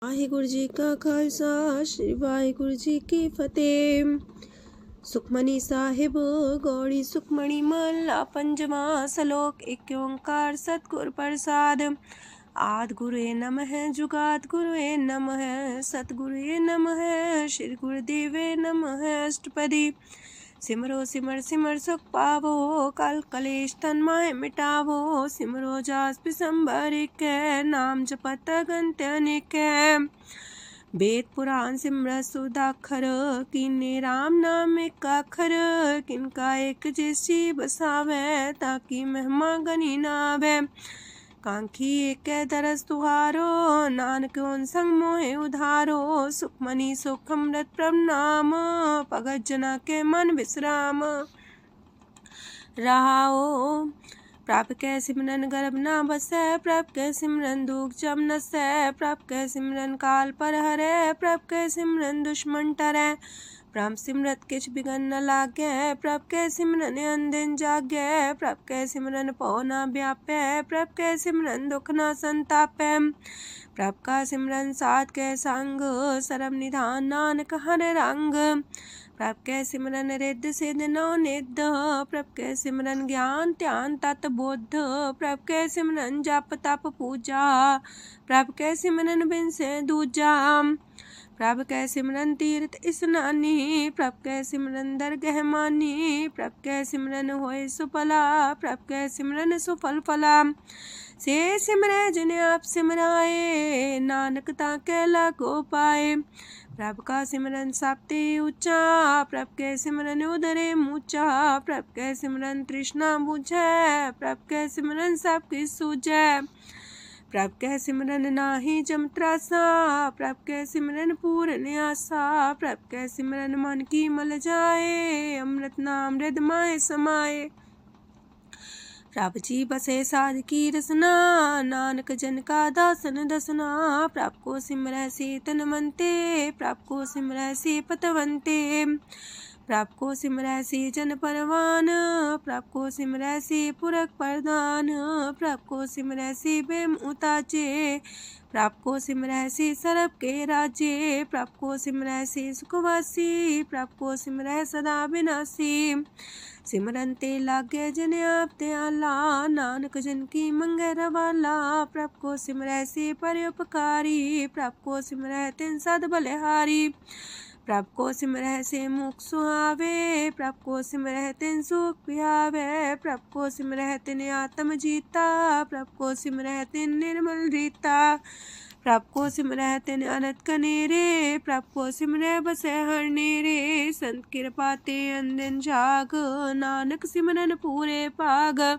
ਵਾਹਿਗੁਰੂ ਜੀ ਕਾ ਖਾਲਸਾ ਸ੍ਰੀ ਵਾਹਿਗੁਰੂ ਜੀ ਕੀ ਫਤਿਹ। ਸੁਖਮਨੀ ਸਾਹਿਬ ਗੌੜੀ ਸੁਖਮਣੀ ਮਹਲਾ ਪੰਜਵਾਂ ਸ਼ਲੋਕ। ਏਕ ਓੰਕਾਰ ਸਤਿਗੁਰ ਪ੍ਰਸਾਦ। ਆਦਿ ਗੁਰੁਏ ਨਮః ਜੁਗਾਦਿ ਗੁਰੁਏ ਨਮঃ ਸਤਿਗੁਰੁਏ ਨਮঃ ਸ੍ਰੀ ਗੁਰੁਦੇਵੇ ਨਮঃ। ਅਸ਼ਟਪਦੀ। सिमरो सिमर सिमर सुख पावो कल कलेश तन माहे मिटावो। सिमरो जास पिसंबर कै नाम जपत अगंत अनेक। वेद पुराण सिमरत सुदाखर कीने राम नाम एक आखर। किनका एक जैसी बसावे ताकि महिमा गनी नावे। कांखी एक दरस तुहारो नानक उन संग मोहे उधारो। सुखमनी सुख अमृत प्रभ नाम भगत जना के मन विश्राम। रहाओ प्रभ कै सिमरन गर्भ ना बसै। प्रभ कै सिमरन दुख जम नसै। प्रभ कै सिमरन काल पर हरै। प्रभ कै सिमरन दुश्मन टरै। प्रभ सिमरत किछ बिगन न लागै। प्रभ कै सिमरन अनदिन जागै। प्रभ कै सिमरन पौ न व्यापै। प्रभ कै सिमरन दुख न संतापै। प्रभ का सिमरन साध कै संग सरम निधान नानक हर रंग। प्रभ कै सिमरन रिद्ध सिद्ध नौ निध। प्रभ कै सिमरन ज्ञान ध्यान तत बुद्ध। प्रभ कै सिमरन जप तप पूजा। प्रभ कै सिमरन बिन से दूजा। प्रभ कै सिमरन तीर्थ इसनानी। प्रभ कै सिमरन दरगह मानी। प्रभ कै सिमरन होए सुफला। प्रभ कै सिमरन सुफल फला। से सिमरै जिन आप सिमराए नानक ताकै लागो पाए। प्रभ का सिमरन सब ते ऊंचा। प्रभ कै सिमरन उदरे मूचा। प्रभ कै सिमरन तृष्णा बुझै। प्रभ कै सिमरन सब किछ सूझै। प्रभ कै सिमरन नाहि जम त्रासा। प्रभ कै सिमरन पूरन आसा। प्रभ कै सिमरन मन की मल जाए। अमृत नाम हृदय माहे समाए। प्रभ जी बसे साध की रसना नानक जन का दासन दसना। प्रभ को सिमरै से तन मनते। प्रभ को सिमरै से पतवंते। प्रभ को सिमरै से जन परवान। प्रभ को सिमरै से पुरख प्रधान। प्रभ को सिमरै से बेम उताचे। प्रभ को सिमरै से सरब के राजे। प्रभ को सिमरै से सुखवासी। प्रभ को सिमरै सदा विनाशी। सिमरन ते लागे जिन आप दयाला नानक जन की मंगै रवाला। प्रभ को सिमरै से परोपकारी। प्रभ को सिमरै तिन सद बलिहारी। प्रभ को सिमरै से मुख सुहावे। प्रभ को सिमरै तिन सुख पिहावे। प्रभ को सिमरै तिन आत्म जीता। प्रभ को सिमरै तिन निर्मल रीता। प्रभ को सिमरै तिन अनंत कनेरे। प्रभ को सिमरै बसै हर नेरे। संत कृपा ते अनदिन जाग नानक सिमरन पूरे भाग।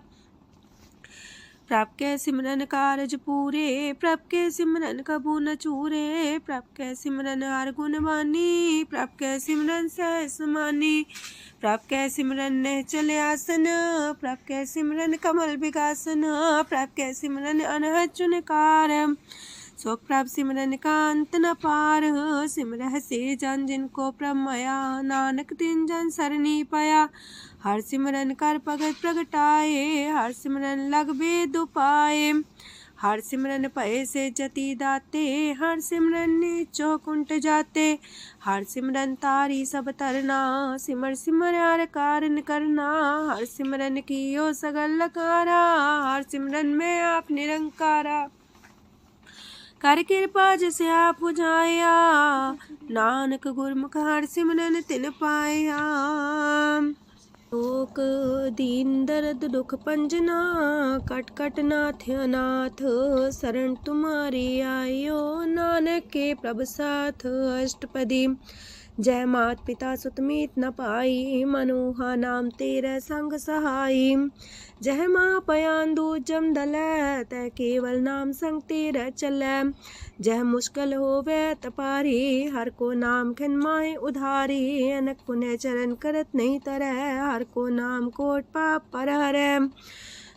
प्रभ कै सिमरन कारज पूरे। प्रभ कै सिमरन कबू न चूरे। प्रभ कै सिमरन हर गुण बानी। प्रभ कै सिमरन सहज समानी। प्रभ कै सिमरन निश्चल आसन। प्रभ कै सिमरन कमल विगासन। प्रभ कै सिमरन अनहद चुनकार। सो प्रभ सिमरन का अंत न पार। सिमरह से जन जिनको प्रभ माया नानक तिन जन सरनी पाया। हर सिमरन कर भगत प्रगटाए। हर सिमरन लग वेद उपाय। हर सिमरन भय से जति दाते। हर सिमरन नीचो कुंट जाते। हर सिमरन तारी सब तरना। सिमर सिमर हर कारण करना। हर सिमरन कियो सगल लकारा। हर सिमरन में आप निरंकारा। कर कृपा जिसे आप बुझाया नानक गुरमुख हर सिमरन तिन पाया। लोक दीन दर्द दुख पंजना कट कट नाथ अनाथ। शरण तुम्हारी आयो नानक के प्रभ साथ। अष्टपदी। जय मात पिता सुत मीत न पाई। मनोहा नाम तेरे संग सहाई। जय माँ पयान दूज जम दलै तै केवल नाम संग तेरे चलै। जय मुश्किल होवे तपारी हर को नाम खिन माहे उधारी। अनक पुण्य चरण करत नहीं तरह हर को नाम कोट पाप पर हरै।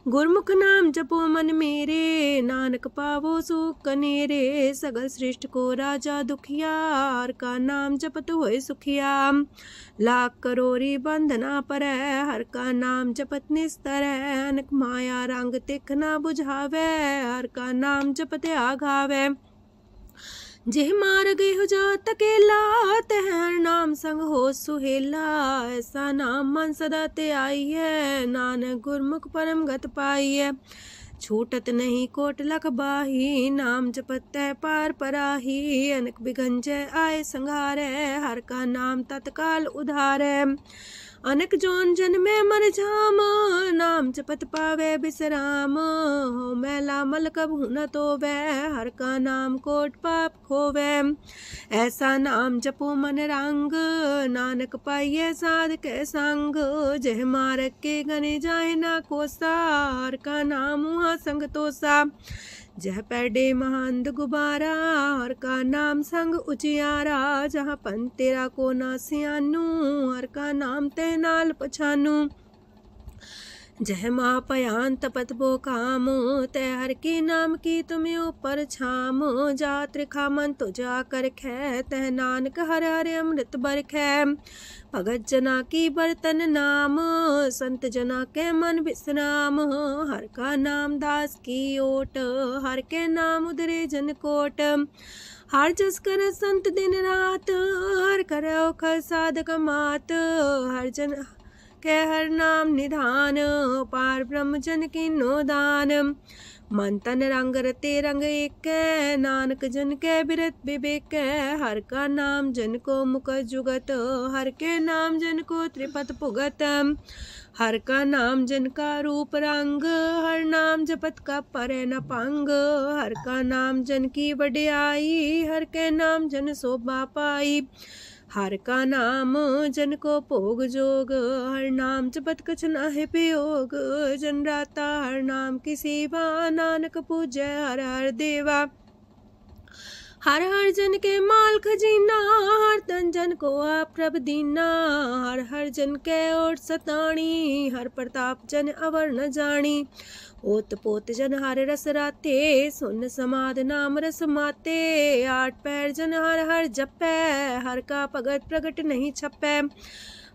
गुरमुख नाम जपो मन मेरे नानक पावो सुख कनेरे। सगल सृष्टि को राजा दुखिया हर का नाम जपत होए सुखिया। लाख करोरी बंधना पर हर का नाम जपत निस्तर। अनक माया रंग तिख ना बुझावे हर का नाम जपत आघावे। जेह मार गए हो जात अकेला, तह हर नाम संग हो सुहेला। ऐसा नाम मन सदा ते आई है, नानक गुरमुख परम गत पाई है। छूटत नहीं कोट लख बाही, नाम जपत तै पार पराही। अनक बिघन जय आए संघारे, हर का नाम तत्काल उधारे। अनक जोन जन में मर जाम, नाम जपत पावे बिसराम। हो मैला मल कबहु न तोवे, हर का नाम कोट पाप खोवे। ऐसा नाम जपो मन रंग, नानक पाइये साध के संग। जह मारक के गने जाए ना कोसा, हर का नाम वहाँ संग तोसा। जह पैडे महांद गुबारा, हर का नाम संग उजियारा। जहाँ पन तेरा को ना सियानू, हर का नाम ते नाल पछानू। जह माँ पयान तपत बो काम, तय हर की नाम की तुम्हें ऊपर छाम। जात रिखा मन तो जा कर खे, तह नानक हर हर अमृत बरखै। भगत जना की बर्तन नाम, संत जना के मन विश्राम। हर का नाम दास की ओट, हर के नाम उदरे जन कोट। हर जस कर संत दिन रात, हर करो खर साधक मात। हर जन के हर नाम निधान, पार ब्रह्म जन की नो दान। मन तन रंग रते रंग एक, नानक जन के बिरत विवेक। हर का नाम जन को मुख जुगत, हर के नाम जन को त्रिपत पुगत। हर का नाम जन का रूप रंग, हर नाम जपत का परे न पंग। हर का नाम जन की वडियाई, हर के नाम जन शोभा पाई। हर का नाम जन को भोग जोग, हर नाम जपत कछ नाहि प्रयोग। जन राता हर नाम की सेवा, नानक पूजै हर हर देवा। हर हर जन के माल खजीना, हर तन जन को आप प्रभ दीना। हर हर जन के ओट सताणी, हर प्रताप जन अवर न जानी। ओत पोत जन हर रस राते, सुन समाध नाम रस माते। आठ पैर जन हर हर जपै, हर का भगत प्रगट नहीं छपै।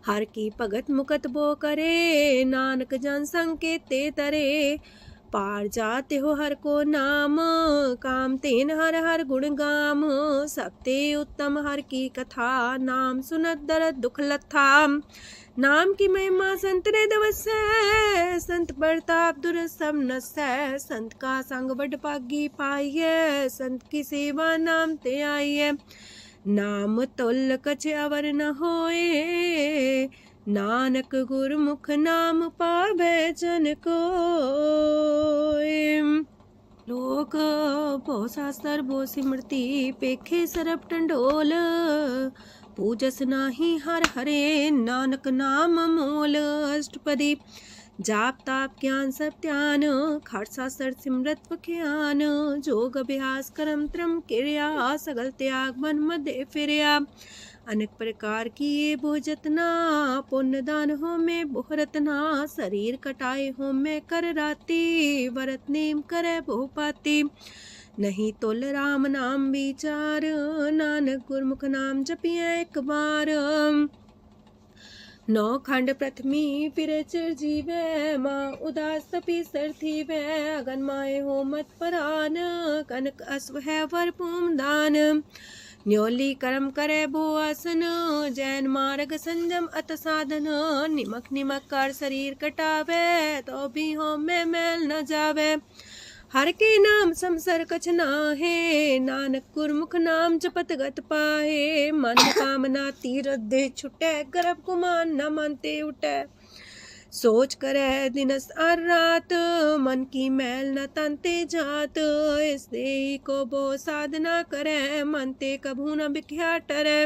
हर की भगत मुकत बो करे, नानक जन संकेते तरे। पार जाते हो हर को नाम, काम तेन हर हर गुण गाम। सबते उत्तम हर की कथा, नाम सुनत दरद दुख लथा। नाम की महिमा संत रे दवसै, संत प्रताप दुर सब नसै। संत का संग बड़ पागी पाइये, संत की सेवा नाम ते आइये। नाम तुल कछ अवर न होए, नानक गुरमुख नाम पावे जन कोय। लोक बहु शास्त्र बहु सिमरती, पेखे सरब टंडोल। पूजस नाही हर हरे, नानक नाम मोल। अष्टपदी जाप ताप ज्ञान सब ध्यान, खालसा सर सिमरत बख्यान। जोग अभ्यास करम त्रम क्रिया, सगल त्याग मन मध्य फिरिया। अनेक प्रकार की ये बहु जतना, पुण्य दान हो में बहु रतना। शरीर कटाए हो में कर राती, व्रत नेम करे बहु पाती। नहीं तुल राम नाम विचार, नानक गुरमुख नाम जपिए एक बार। नौ खंड प्रथमी फिर चिर जीवे, माँ उदास तपी सर थीवे। अगन माए हो मत परान, कनक अश्व है वर पूम दान। न्योली कर्म करे भो आसन, जैन मार्ग संजम अत साधन। निमक निमक कर शरीर कटावे, तो भी हो में मैल न जावे। हर के नाम समसर कछ नाहे, नानक गुरमुख नाम जपत गत पाहे। मन कामना तीरथ दे छुटे, गर्भ गुमान न मानते उठे। सोच करे दिनस और रात, मन की मैल न तनते जात। इस देही को बो साधना करे, मनते कभू न बिख्या टरे।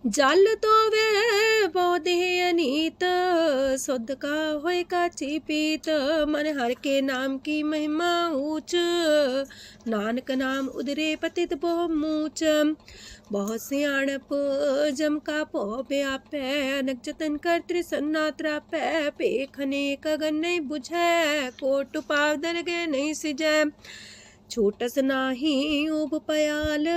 जल तो वे बोधे अनीत, शुद्ध का होए काची पीत। मन हर के नाम की महिमा ऊंच, नानक नाम उदरे पतित बहु मूच। बहुत सियाणप जम का पो व्यापै, अनक जतन कर त्रिसन्ना त्रापै। पेखने कगन नहीं बुझै, कोट पाव दरगे नहीं सिजै। छूटस नाही उब पयाल,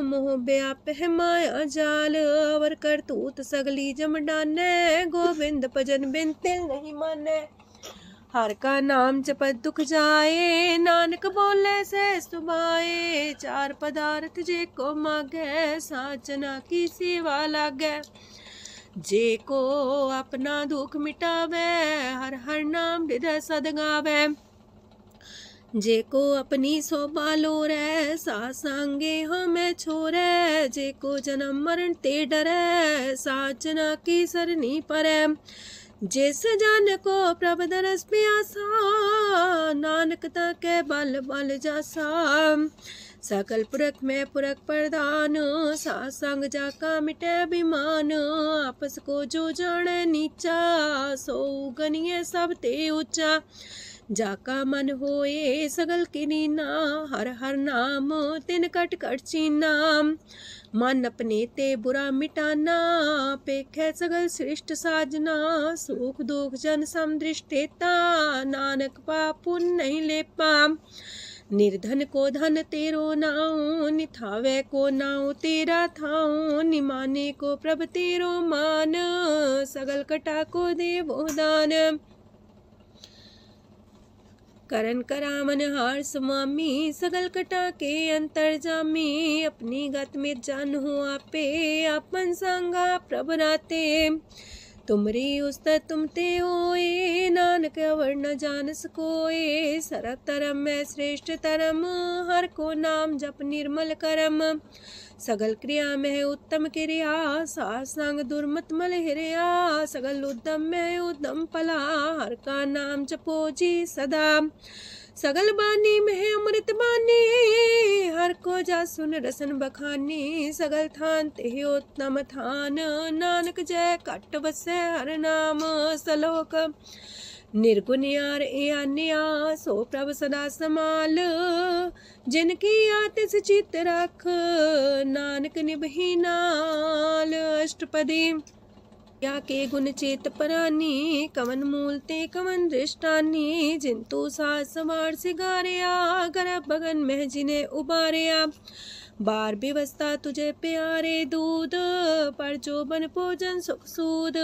मोह व्याप है माया जाल। अवर करतूत सगली जम डानै, गोविंद भजन बिन तिल नहीं मानै। हर का नाम जपत दुख जाए, नानक बोले से सुभाए। चार पदार्थ जे को मागे, साजना की सेवा लागे। जे को अपना दुख मिटावे, हर हर नाम हृदय सद गावे। जे को अपनी शोभा लोरे, सासंगे हमें छोरे। जे को जन्म मरण ते डरे, साजना की सरनी परे। जिस जन को प्रभ दरस प्यासा, नानक ताके बल बल जासा। सकल पुरख में पुरख प्रधान, सासंग जाका मिटे अभिमान। आपस को जो जाने नीचा, सो गनिए सब ते ऊंचा। जाका मन होए सगल किनीना, हर हर नाम तिन कट कट चीना। मन अपने ते बुरा मिटाना, पेखे सगल सृष्ट साजना। सुख दुख जन समदृष्टेता, नानक पाप पुण्य नहीं लेपा। निर्धन को धन तेरो नाऊ, निथावे को नाऊ तेरा थाऊ। निमाने को प्रभ तेरो मान, सगल कटा को देवो दान। करन करामन हार स्वामी, सगल कटा के अंतर जामी। अपनी गत में जान हो आपे, आपन संगा प्रभ राते। तुमरी उस्त तुम ते होए, नानक अवर न जान सकोए। सरब तरम में श्रेष्ठ तरम, हर को नाम जप निर्मल करम। सगल क्रिया में उत्तम क्रिया, सासंग दुर्मत मल हिरिया। सगल उद्यम में उद्यम फला, हर का नाम जपो जी सदा। सगल बानी में अमृत बानी, हर को जा सुन रसन बखानी। सगल थान ते उत्तम थान, नानक जय कट बसे हर नाम सलोक। निर्गुण यार अन्या, सो प्रभ सदा समाल। जिनकी आतिस चित रख, नानक निभही नाल। अष्टपदी या के गुण चेत परानी, कवन मूल ते कवन दृष्टानी। जिंतु सास सवार सिगारिया, गर्भ बगन में जिन्हें उबारिया। बार व्यवस्था तुझे प्यारे दूध, पर जो बन भोजन सुख सूद।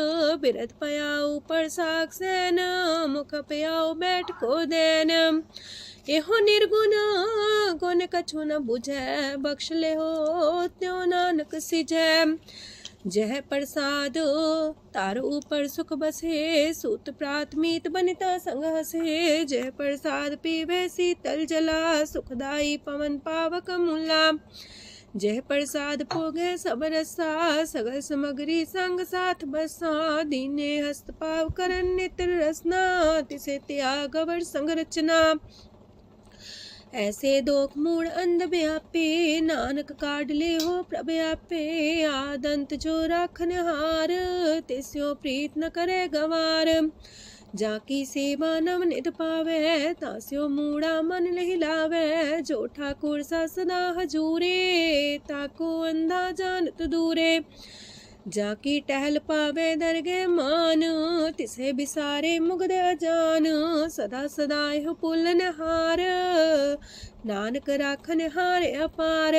बिरत पयाऊ पर साग सैन, मुख पयाऊ बैठ को देन। एहो निर्गुण गुण कछु न बुझे, बख्श ले हो त्यों नानक सिझे। जह प्रसाद तार ऊपर सुख बसे, सूत प्रात मीत बनिता संग हसे। जह प्रसाद पीवे शीतल जला, सुखदाई पवन पावक मूला। जह प्रसाद भोगे सब रसा, सगल समग्री संग साथ बसा। दीने हस्त पाव करन नित्र रसना, तिसे त्याग अवर संग रचना। ऐसे दोख मूड अंध व्यापे, नानक काढ़ ले हो प्रभ आपे। आदंत जो राखन हार, तिस्यो प्रीत न करे गवार। जाकी सेवा नव नित पावे, तास्यो मूड़ा मन लहिलावे। जो ठाकुर सा सदा हजूरे, ताको अंधा जानत दूरे। जाकी टहल पावे दरगे मान, तिसे बिसारे मुग्ध अजान। सदा सदा यह पुलन हार, नानक राखन हार अपार।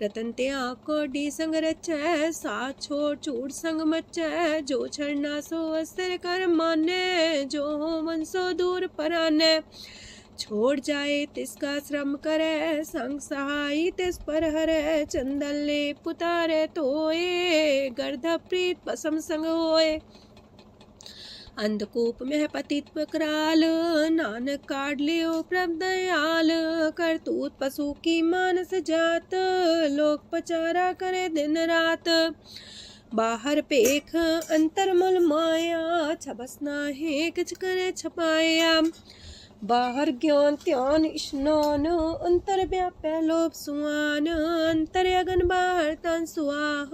रतन त्याग कोडी संग रचै, साथ छोड़ चूड़ संग मचै। जो छड़ना सो अस्थिर कर माने, जो हो मन सो दूर पराने। छोड़ जाए तिसका श्रम करे, संग सहाय तिस पर हरे। चंदन ले पुतारे तोए, गर्ध प्रीत पसम संग होए। अंधकूप में पतित कराल, नानक काढ़ लियो प्रभ दयाल। करतूत पशु की मानस जात, लोक पचारा करे दिन रात। बाहर पेख अंतर मुल माया, छबस नाहे किछ करे छपाया। बाहर ज्ञान ध्यान स्नान, अंतर व्यापै लोभ सुआन। अंतर अगन बाहर तन सुआह,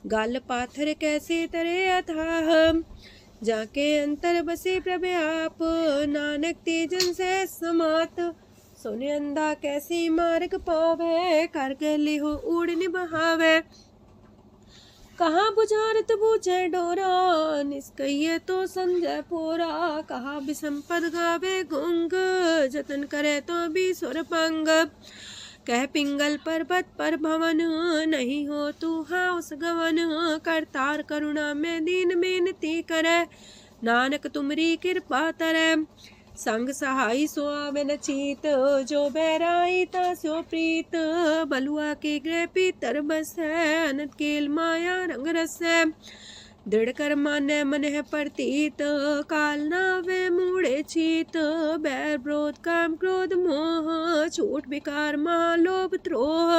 गल पाथर कैसे तरे अथाह। जाके अंतर बसे प्रभ आप, नानक तेजन से समात। सोने अंधा कैसे मार्ग पावे, कर गले हो उड़ निबहावे। कहाँ बुझारत बूझे डोरा, निष्कइये तो संजय पोरा। कहा विसंपद गावे गुंग, जतन करे तो भी सुर पंग। कह पिंगल पर्वत पर भवन, नहीं हो तू हाउस गवन। करतार करुणा में दीन बेनती करे, नानक तुमरी कृपा तरੈ। संग सहाई सो आवे न चीत, जो बैराई तास्यो प्रीत। बलुआ के गृह पीतर बसै, अनंत केल माया रंग रसै। दृढ़ कर मानै मन है प्रतीत, काल नावे मूढ़े चीत। बैर विरोध काम क्रोध मोह, छूट विकार महालोभ द्रोह।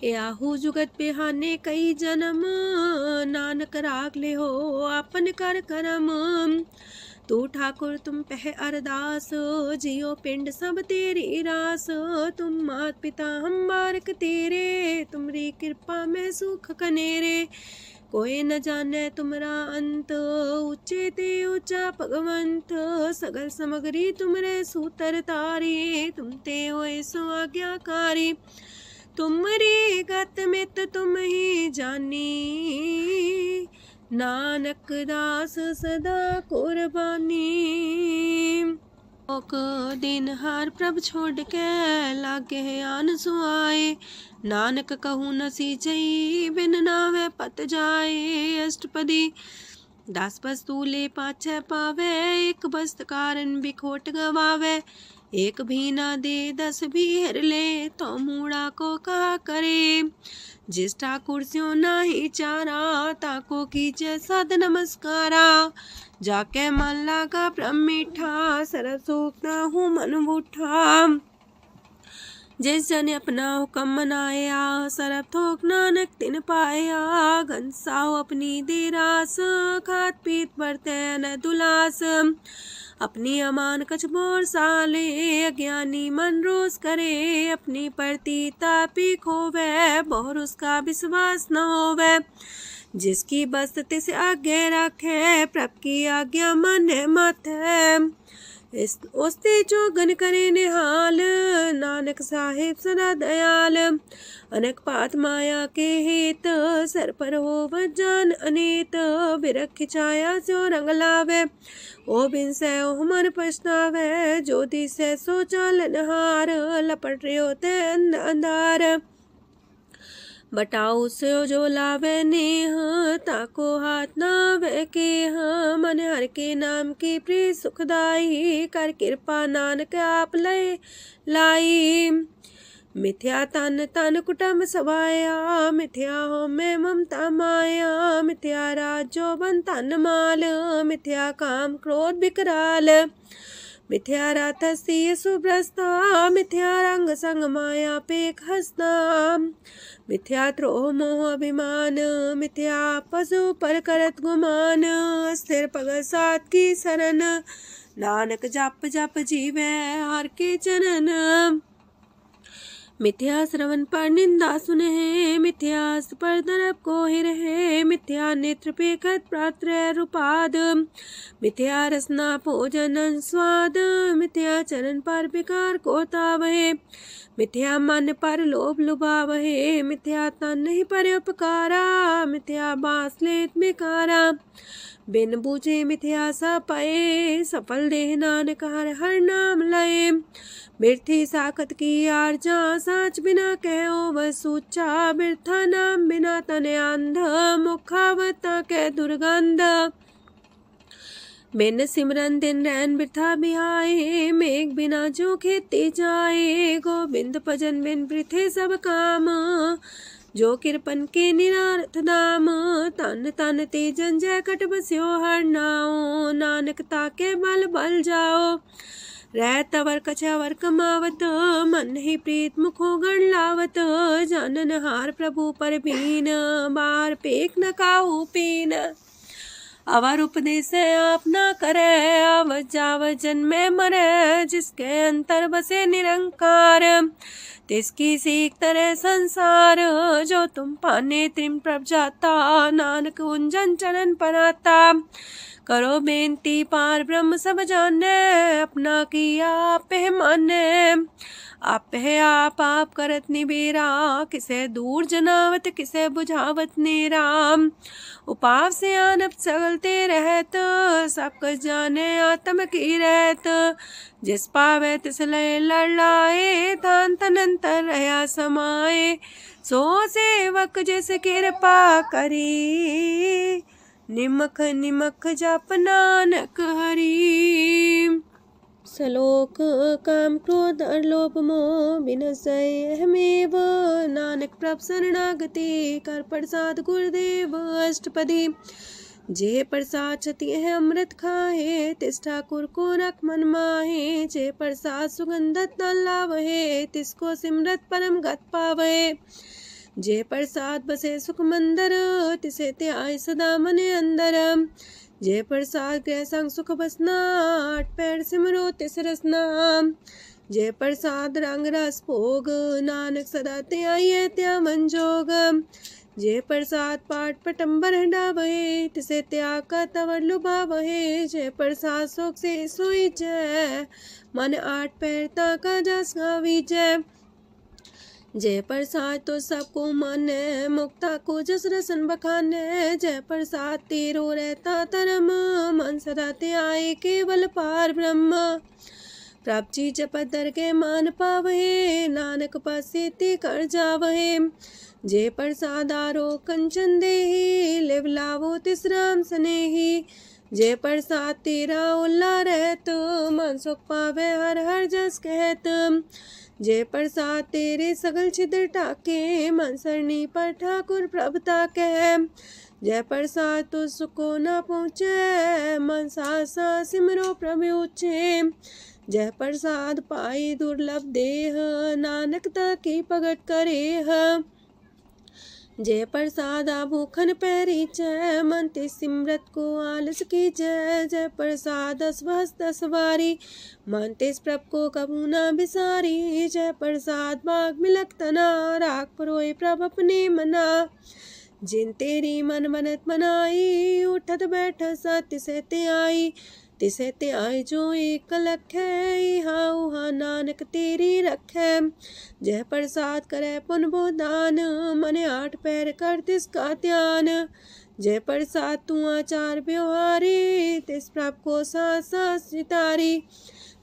याहू जुगत बिहाने कई जन्म, नानक राख ले हो आपन कर करम। तू ठाकुर तुम पह अरदास, जियो पिंड सब तेरी रास। तुम मात पिता हम बारक तेरे, तुमरी कृपा में सुख कनेरे। कोई न जाने तुमरा अंत, ऊंचे ते ऊंचा भगवंत। सगल समगरी तुमरे सूतर तारी, तुम ते होए सो आज्ञाकारी। तुमरी गत मित तुम ही जानी, नानक दास सदा कुर्बानी। दिन हार प्रभ छोड़ के, लागे आन सुआए। नानक कहूँ न सीचई, बिन नावे पत जाए। अष्टपदी 10 वस्तु ले पाछे पावे, एक वस्त कारण बिखोट गवावे। एक भी ना दे 10 भी हर ले, तो मूड़ा को कहा करे। जिस ठाकुर स्यों नाही चारा, ताको कीजे साध नमस्कारा। जाके मन लागा ब्रह्म मीठा, सरस सूखता हूँ मन बूठा। जिस जन अपना हुक्म मनाया, सरब थोक नानक तिन पाया। घनसाओ अपनी दे रास, खात पीत बरते न दुलास। अपनी अमान कछ बोर साले, अज्ञानी मन रोस करे। अपनी परती तापी खोवे, बहुर उसका विश्वास न होवे। जिसकी बस तिस आगे रखे, प्रभ की आज्ञा माने माथे। उस्ते चौगन करे निहाल, नानक साहिब सदा दयाल। अनेक पात माया के हेत, सर पर हो जान अनेत। बिरख छाया सो रंग लावे, ओ बिन से ओ मन पछतावे। जो दिसे सो चालन हार, लपट रहो ते अंधार। बटाऊ से जो लावे नेह, ताको हाथ नावे केह। मन हर के नाम की प्रिय सुखदाई, कर कृपा नानक आप लय लाई। मिथ्या तन तन कुटुंब सवाया, मिथ्या हो में ममता माया। मिथ्या राजो बन तन माल, मिथ्या काम क्रोध विकराल। मिथ्या रातसी सुभ्रस्ता, मिथ्या रंग संग माया पेख हस्ता। मिथ्या द्रोह मोह अभिमान, मिथ्या पशु पर करत गुमान। स्थिर पग सात की शरण, नानक जप जप जीवे हर के चरण। मिथ्या श्रवण पर निंदा सुने, मिथ्या पर दरब को ही रहे। मिथ्या नेत्र पेखत पात्र रूपाद, मिथ्या रसना भोजन स्वाद। मिथ्या चरण पर विकार को तावहे, मिथ्या मन पर लोभ लुभावहे। मिथ्या तन नहीं पर उपकारा, मिथ्या बास लेत मिकारा। बिन बूझे मिथ्या सा पाए, सफल देह नानक हर हर नाम लय। बिरथी साखत की आरजा, साच बिना कहो वह सूचा। बिरथा नाम बिना तने अंध, मुखावता के दुर्गंध। बिन सिमरन दिन रैन बिरथा बिहाए, मेघ बिना जो खेती जाए। गोविंद भजन बिन बिरथे सब काम, जो किरपन के निरारथ दाम। तन तन ते जंजय कट बस्यो हर नाओ, नानक ताके बल बल जाओ। रह तवर कछवर कमावत, मन ही प्रीत मुखो गण लावत। जानन हार प्रभु पर बीन, बार पेख न काहू पीन। अवर उपदेश आप न करे, आवत जावत जन्मे मरे। जिसके अंतर बसे निरंकार, तिसकी सीख तरह संसार। जो तुम पाने त्रिम प्रभ जाता, नानक उंजन चरण पनाता। करो बेनती पार ब्रह्म सब जाने, अपना किया आप माने। आप है आप करत निबेरा, किसे दूर जनावत किसे बुझावत नेरा। उपाव से आनप चलते रहत, सब कुछ जाने आत्म की रहत। जिस पावे तिस लय लड़ाए, तान तनंतर रहा समाए। सो सेवक जिस कृपा करी, निमख निमख जप नानक हरि। सलोक काम क्रोध लोभ मोह बिनसै अहमेव, नानक प्रभ शरणागति कर प्रसाद गुरुदेव अष्टपदी। जे प्रसाद छति है अमृत खाहे, तिस ठाकुर को रख मन माहे। जे प्रसाद सुगंधत न लावहे, तिसको सिमरत परम गत पावहे। जे प्रसाद बसे सुख मंदर, तिसे त्याय सदा मने अंदर। जे प्रसाद गृह संग सुख बसना, आठ पैर सिमरो तिस रसना। जे प्रसाद रंग रस भोग, नानक सदा त्याये त्या मन जोग। जे प्रसाद पाठ पटम्बर डावहे, तिसे त्याग का तवर लुभावहे। जे प्रसाद सुख से सोई जय, मन आठ पैर ताका जस गावीजय। जय प्रसाद तो सबको माने, मुक्ता को जस रसन बखाने। जय प्रसाद तेरो रहता धर्म, मन सदा त्याये केवल पार ब्रह्म। प्रभ जी जपत दर के मान पावहे, नानक पासे ते कर जावहे। जे प्रसाद आरो कंचन देही, लिव लावो तिस राम स्नेही। जे प्रसाद तेरा उल्ला रहत, मन सुख पावे हर हर जस कहत। जे प्रसाद तेरे सगल छिद्र टाके, मन सरनी पर ठाकुर प्रभ ताके। जय प्रसाद तो सुको न पहुँचे, मन सा सिमरो प्रभु ऊँचे। जय प्रसाद पाई दुर्लभ देह, नानक ताकी भगत करेह। जय प्रसाद भूखन पैरी जय, मन ते सिमरत को आलस की जय। जय प्रसाद अस्वस्थ सवारी, मन तेस प्रभ को कबू न बिसारी। जय प्रसाद बाग मिलक तना, राख परोए प्रभ अपने मना। जिन तेरी मन मनत मनाई, उठत बैठत सत्य से ते आई। तिसे ते आए जो एक लख है, इहा उहा नानक तेरी रखै। जय प्रसाद करे पुन बोदान, मने आठ पैर कर तिसका ध्यान। जय प्रसाद तू आचार व्यवहारी, तिस प्रभ को साथ साथ सितारी।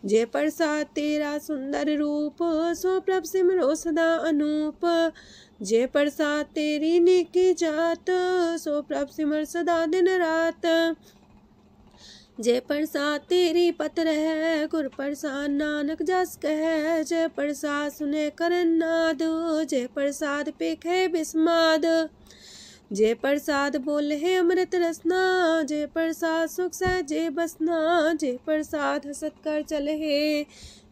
जय प्रसाद तेरा सुंदर रूप, सो प्रभ सिमरो सदा अनूप। जय प्रसाद तेरी नेकी जात, सो प्रभ सिमर सदा दिन रात। जय प्रसाद तेरी पत्र है, गुर प्रसाद नानक जस कह। जय प्रसाद सुने करन नाद, जय प्रसाद पेखे बिस्माद। जय प्रसाद बोले है अमृत रसना, जय प्रसाद सुख सहजे बसना। जय प्रसाद हसत कर चले है,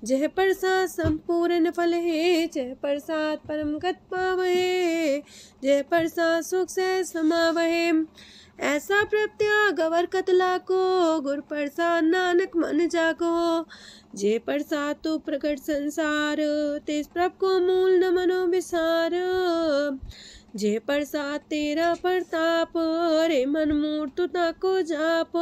जय प्रसाद संपूर्ण फल है। जय प्रसाद परम गत पावहे, जय प्रसाद सुख से समावहे। ऐसा प्रत्याग अवर कतला को, गुर प्रसाद नानक मन जागो। जय प्रसाद तो प्रकट संसार, तेज प्रभ को मूल न मनो विसार। जय प्रसाद तेरा प्रताप, रे मन मूर्त ताको जाप।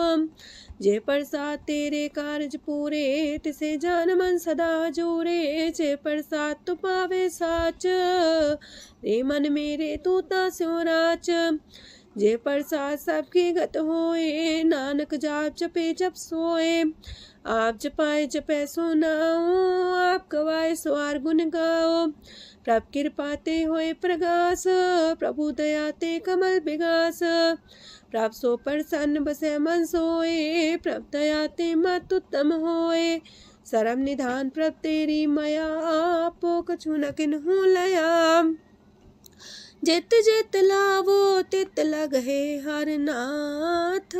जय प्रसाद तेरे कारज पूरे, तिसे जान मन सदा जोरे। जय प्रसाद तू पावे साच, रे मन मेरे तू ता स्यो राच। जय प्रसाद सबकी गत होए, नानक जाप जपे जप सोए। आप जपाए जपे सो नाओ, आप गवाए सो आर गुण गाओ। प्रभ कृपा ते होए प्रगास, प्रभु दया ते कमल विगास। प्रभ सो प्रसन्न बसे मन सोए, प्रभ दया ते मत उत्तम होए। सरम निधान प्रभ तेरी मया, आपो कछु न किन्हु लया। जित जित लावो तित लगहे हर नाथ,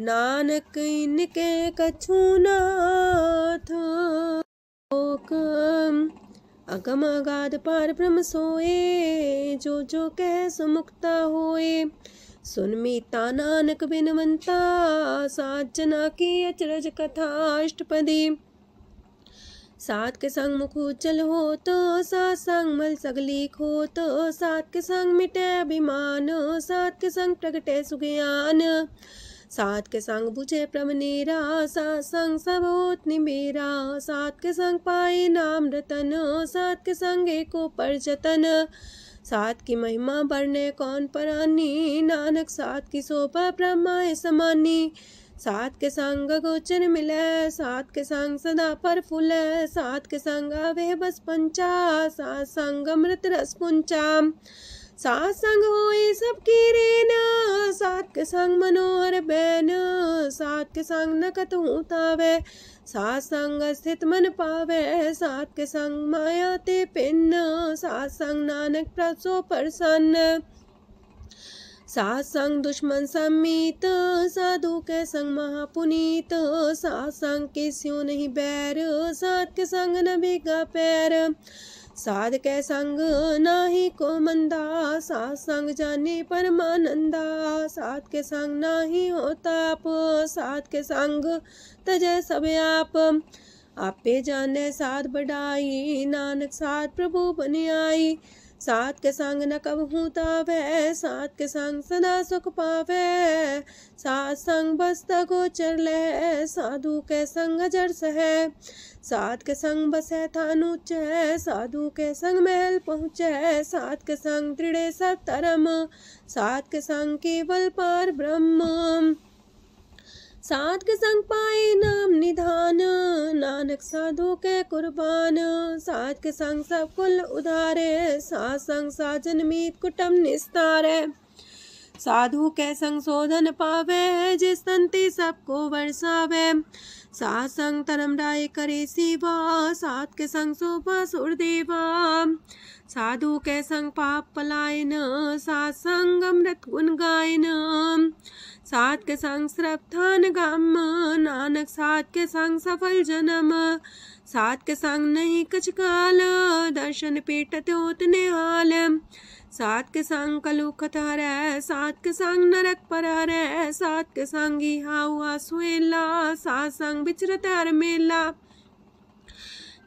नानक इनके कछु नाथ। अगम अगाध पार ब्रह्म सोए, जो जो कह सो मुक्ता होए। सुन मीता नानक बिनवंता, सात जना की अचरज कथा अष्टपदी। सात के संग मुख उज्जल हो तो, सात संग मल सगली खो तो। सात के संग मिटे अभिमान, सात के संग प्रगटे सुज्ञान। सात के संग बुझे प्रभ नेरा, सात संग सब होत निमेरा। सात के संग पाए नाम रतन, सात के संग एको पर जतन। सात की महिमा बरने कौन परानी, नानक सात की शोभा ब्रह्मा समानी। सात के संग गोचर मिले, सात के संग सदा पर फूले। सात के संग आवे बस पंचा, सात संग अमृत रस पुंचा। सात संग होए सबकी रेन, सात के संग मनोहर बैन, सात के संग न कतहु तावै, सात संग स्थित मन पावै, सात के संग माया ते पिन, सात संग नानक प्रसो प्रसन्न, सात संग दुश्मन समीत, साधु के संग महापुनीत, सात संग के स्यों नहीं बैर, सात के संग न भीगा पैर, साध के संग नाही को मंदा, सात संग जाने परमानंदा, सात के संग नाही हो ताप, सात के संग तजय सब आप, आपे जाने साध बढ़ाई, नानक साध प्रभु बन आई, सात के संग न कबहू तावै, सात के संग सदा सुख पावै, सात संग बसता गोचर लहै, साधु के संग अजर सहै, सात के संग बसै थान ऊंचै, साधु के संग महल पहुँचै, सात के संग दृढ़ सब धर्म, सात के संग केवल पार ब्रह्म, सात के संग पाए नाम निधान, नानक साधु के कुर्बान, सात के संग सब कुल उधारे, सात संग साजन मीत कुटुम निस्तारे, साधु के संग शोधन पावे, जिस संति सबको वर्षावे, सात संग धर्म राय करे सेवा, सात के संग शोभा सुरदेवा, साधु के संग पाप पलायन, सात संग अमृत गुण गायन, सात के संग श्रद्धान गम, नानक सात के संग सफल जन्म, सात के संग नहीं कछ काल, दर्शन पेटत होत निहाल, सात के संग कलुखत हरै, सात के संग नरक पर हरै, सात के संग इहा हुआ सुहेला, सात संग विचरत हर मेला,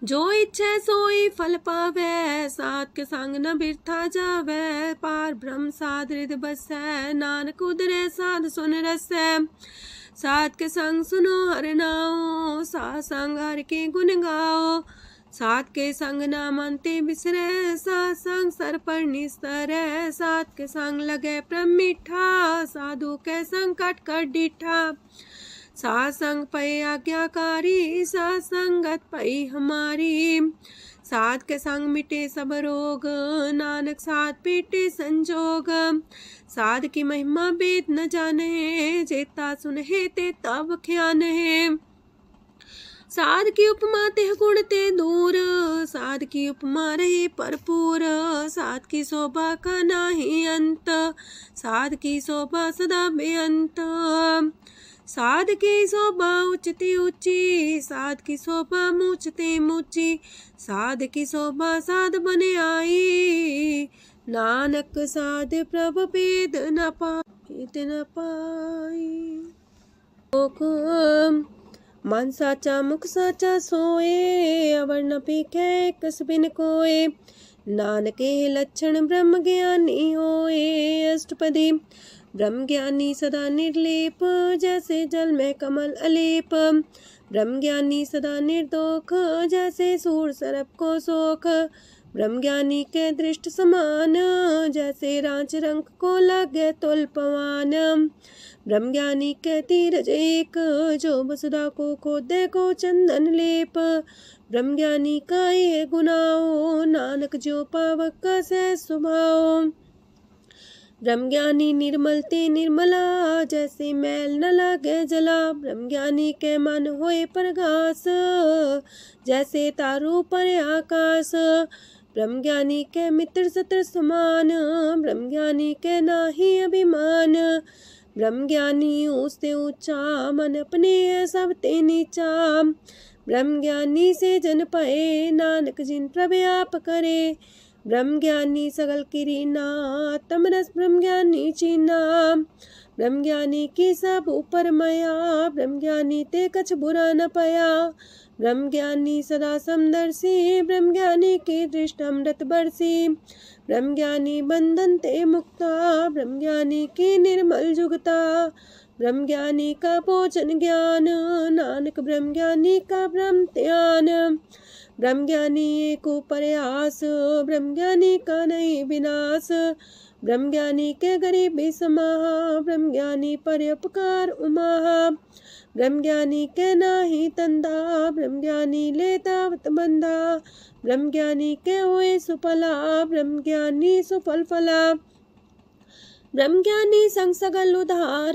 जो इच्छा सोई फल पावै, सात के संग न बिरथा जावै, पार ब्रह्म साध हृदय बसै, नानक उदरै साध सुन रसै, सात के संग सुनो हर नाओ, सात संग हर के गुण गाओ, सात के संग ना मानते बिसरै, सात संग सर पर निस्तरै, सात के संग लगे प्रेम मीठा, साधु के संग कट कर डीठा, सात संग पै आज्ञाकारी, सात संगत पै हमारी, सात के संग मिटे सब रोग, नानक सात पीटे संजोग, साध की महिमा वेद न जाने, जेता सुनहे ते तब ख्यान है, साध की उपमा तेह गुण ते दूर, साध की उपमा रही भरपूर, साध की शोभा का नाही अंत, साध की शोभा सदा बेअंत, साध की शोभा उच्चती ऊंची, साध की शोभा मूचते मूची, साध की शोभा साध बने आई, नानक साध प्रभु भेद न पाई, मन साचा मुख साचा सोए, अवर न पीखे कस बिन कोए, नानके लक्षण ब्रह्म ज्ञानी होए, अष्टपदी ब्रह्म ज्ञानी सदा निर्लेप, जैसे जल में कमल अलेप, ब्रह्म ज्ञानी सदा निर्दोख, जैसे सूर सर्प को सोख, ब्रह्म ज्ञानी के दृष्ट समान, जैसे रांच रंग को लगे तुल पवान, ब्रह्म ज्ञानी के तीरज एक, जो वसुधा को खोदे को चंदन लेप, ब्रह्म ज्ञानी का ये गुनाओ, नानक जो पावक का सह स्वभाव, ब्रह्म ज्ञानी निर्मल ते निर्मला, जैसे मैल न लागे जला, ब्रह्म ज्ञानी के मन होए प्रगास, जैसे तारू पर आकाश, ब्रह्म ज्ञानी के मित्र सत्र समान, ब्रह्म ज्ञानी के नाही अभिमान, ब्रह्म ज्ञानी ऊंचते ऊंचा, मन अपने है सब ते नीचा, ब्रह्म ज्ञानी से जन पाए, नानक जिन प्रभु आप करे, ब्रह्म ज्ञानी सगल किरीना, तमरस ब्रह्म ज्ञानी चीना, ब्रह्म ज्ञानी की सब ऊपर मया, ब्रह्म ज्ञानी ते कछ बुरा न पाया, ब्रह्म ज्ञानी सदा समदर्शी, ब्रह्म ज्ञानी की दृष्ट अमृत बरसी, ब्रह्म ज्ञानी बंधन ते मुक्ता, ब्रह्म ज्ञानी की निर्मल जुगता, ब्रह्म ज्ञानी का भोजन ज्ञान, नानक ब्रह्म ज्ञानी का ब्रह्म ध्यान, ब्रह्म ज्ञानी एक प्रयास, ब्रह्म ज्ञानी का नहीं विनाश, ब्रह्म ज्ञानी के गरीबी समाहा, ब्रह्म ज्ञानी पर उपकार उमाहा। ब्रह्म ज्ञानी के नाही तंदा, ब्रह्म ज्ञानी लेतावत बंधा। ब्रह्म ज्ञानी के हुए सुफला, ब्रह्म ज्ञानी सुफल फला। ब्रह्म ज्ञानी संग सगल उधार,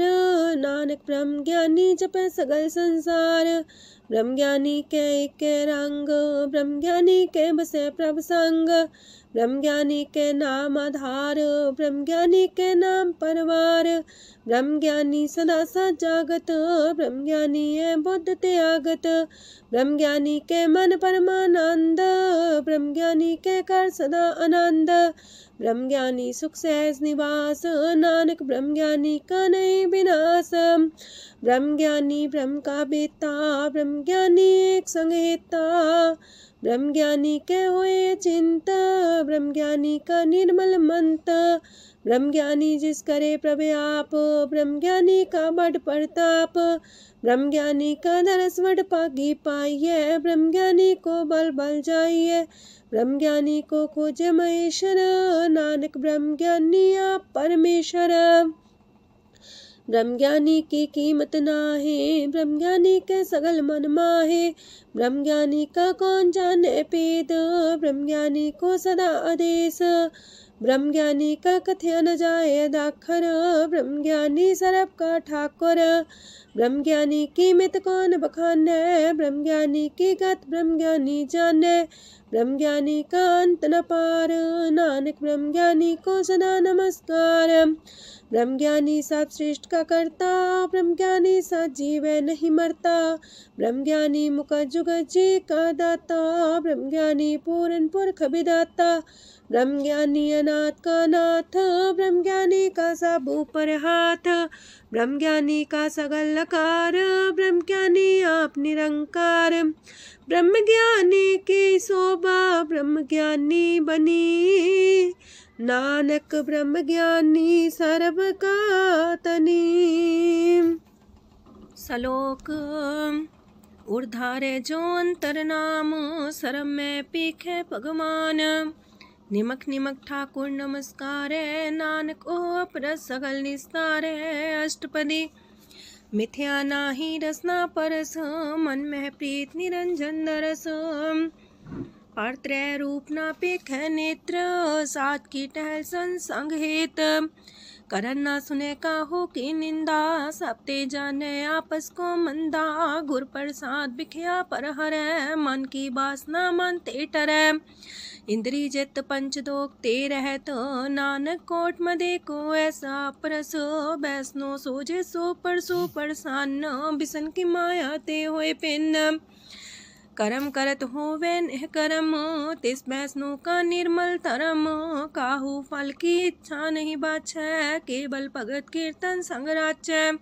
नानक ब्रह्म ज्ञानी जपे सगल संसार। ब्रह्म ज्ञानी के रंग, ब्रह्म ज्ञानी के बसे प्रभ संग। ब्रह्म ज्ञानी के नाम आधार, ब्रह्म ज्ञानी के नाम परवार। ब्रह्म ज्ञानी सदा सजागत, ब्रह्म ज्ञानी है बुद्ध त्यागत। ब्रह्म ज्ञानी के मन परमानंद, ब्रह्म ज्ञानी के कर सदा आनंद। ब्रह्म ज्ञानी सुख सहज निवास, नानक ब्रह्म ज्ञानी का नहीं विनाश। ब्रह्म ज्ञानी ब्रह्म का बेता, ब्रह्म ज्ञानी एक संग हेता। ब्रह्म ज्ञानी के हुए चिंता, ब्रह्म ज्ञानी का निर्मल मंत। ब्रह्म ज्ञानी जिस करे प्रभु, ब्रह्म ज्ञानी का बड़ प्रताप। ब्रह्म ज्ञानी का दरस वड पागी पाइये, ब्रह्म ज्ञानी को बल बल जाइए। ब्रह्म ज्ञानी को खोजे महेश्वर, नानक ब्रह्म ज्ञानी आप परमेश्वर। ब्रह्म ज्ञानी की कीमत नाहे, ब्रह्म ज्ञानी के सगल मन माहे। ब्रह्म ज्ञानी का कौन जाने पेद, ब्रह्म ज्ञानी को सदा आदेश। ब्रह्म ज्ञानी का कथया न जाए दाखर, ब्रह्म ज्ञानी सरब का ठाकुर। ब्रह्म ज्ञानी की मित कौन बखाने, ब्रह्म ज्ञानी की गत ब्रह्म ज्ञानी जाने। ब्रह्म ज्ञानी का अंत न पार, नानक ब्रह्म ज्ञानी को सदा नमस्कार। ब्रह्म ज्ञानी सब श्रेष्ठ का करता, ब्रह्म ज्ञानी सजीव नहीं मरता। ब्रह्म ज्ञानी मुख जुग जी का दाता, ब्रह्म ज्ञानी पूरन पुरख विदाता। ब्रह्म ज्ञानी अनाथ का नाथ, ब्रह्म ज्ञानी का सब ऊपर हाथ। ब्रह्म ज्ञानी का सगल लकार, ब्रह्म ज्ञानी आप निरंकार। ब्रह्म ज्ञानी की शोभा, ब्रह्म ज्ञानी बनी। नानक ब्रह्म ज्ञानी सर्व का तनी। श्लोक उर्धारे जो अंतर नाम, सरम में पीखे भगवान। निमक निमक ठाकुर नमस्कार, नानक ओ अपर सगल निस्तार। अष्टपदी मिथ्या नाही रसना परस, मन में प्रीत निरंजन दरस। पात्रय रूप ना पेख नेत्र, सात की टहल संसंग हेत। करन ना सुने काहू की निंदा, सब ते जाने आपस को मंदा। गुर प्रसाद बिखया पर हरै, मन की बासना मानते टरै। इंद्री जित पंच दोख ते रहत, नानक कोट मदे को ऐसा परस। बैसनो सोजे सो परसो परसान, बिसन की माया ते होए पिन। करम करत होवे नेह करम, तिस बैसनो का निर्मल तरम। काहू फल की इच्छा नहीं बाछै, केवल भगत कीर्तन संग राचै।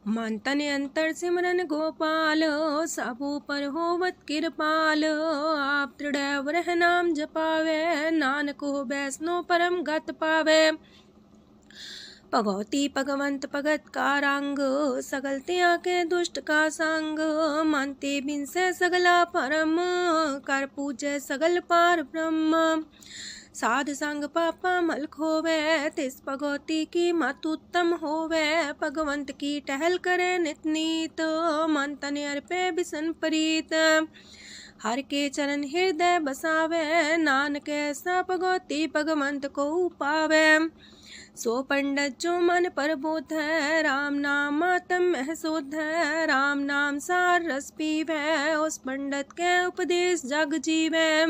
मन तन अंतर सिमरन गोपाल, सब ऊपर होवत कृपाल। आप दृढ़ रह नाम जपावे, नानक हो बैसनो परम गत पावे। भगवती भगवंत भगत का रंग, सगल त्याग के दुष्ट का संग। मानते बिन से सगला परम, कर पूजे सगल पार ब्रह्म। साध संग पापा मल खोवे, तिस भगवती की मत उत्तम होवे। भगवंत की टहल करे नित नीत, मन तन अर्पे बिसन प्रीत। हर के चरण हृदय बसावे, नानक ऐसा भगवती भगवंत को पावे। सो पंडित जो मन पर बोध है, राम नाम आत्म में शोध है। राम नाम सार रस पीवे, उस पंडित के उपदेश जग जीवे।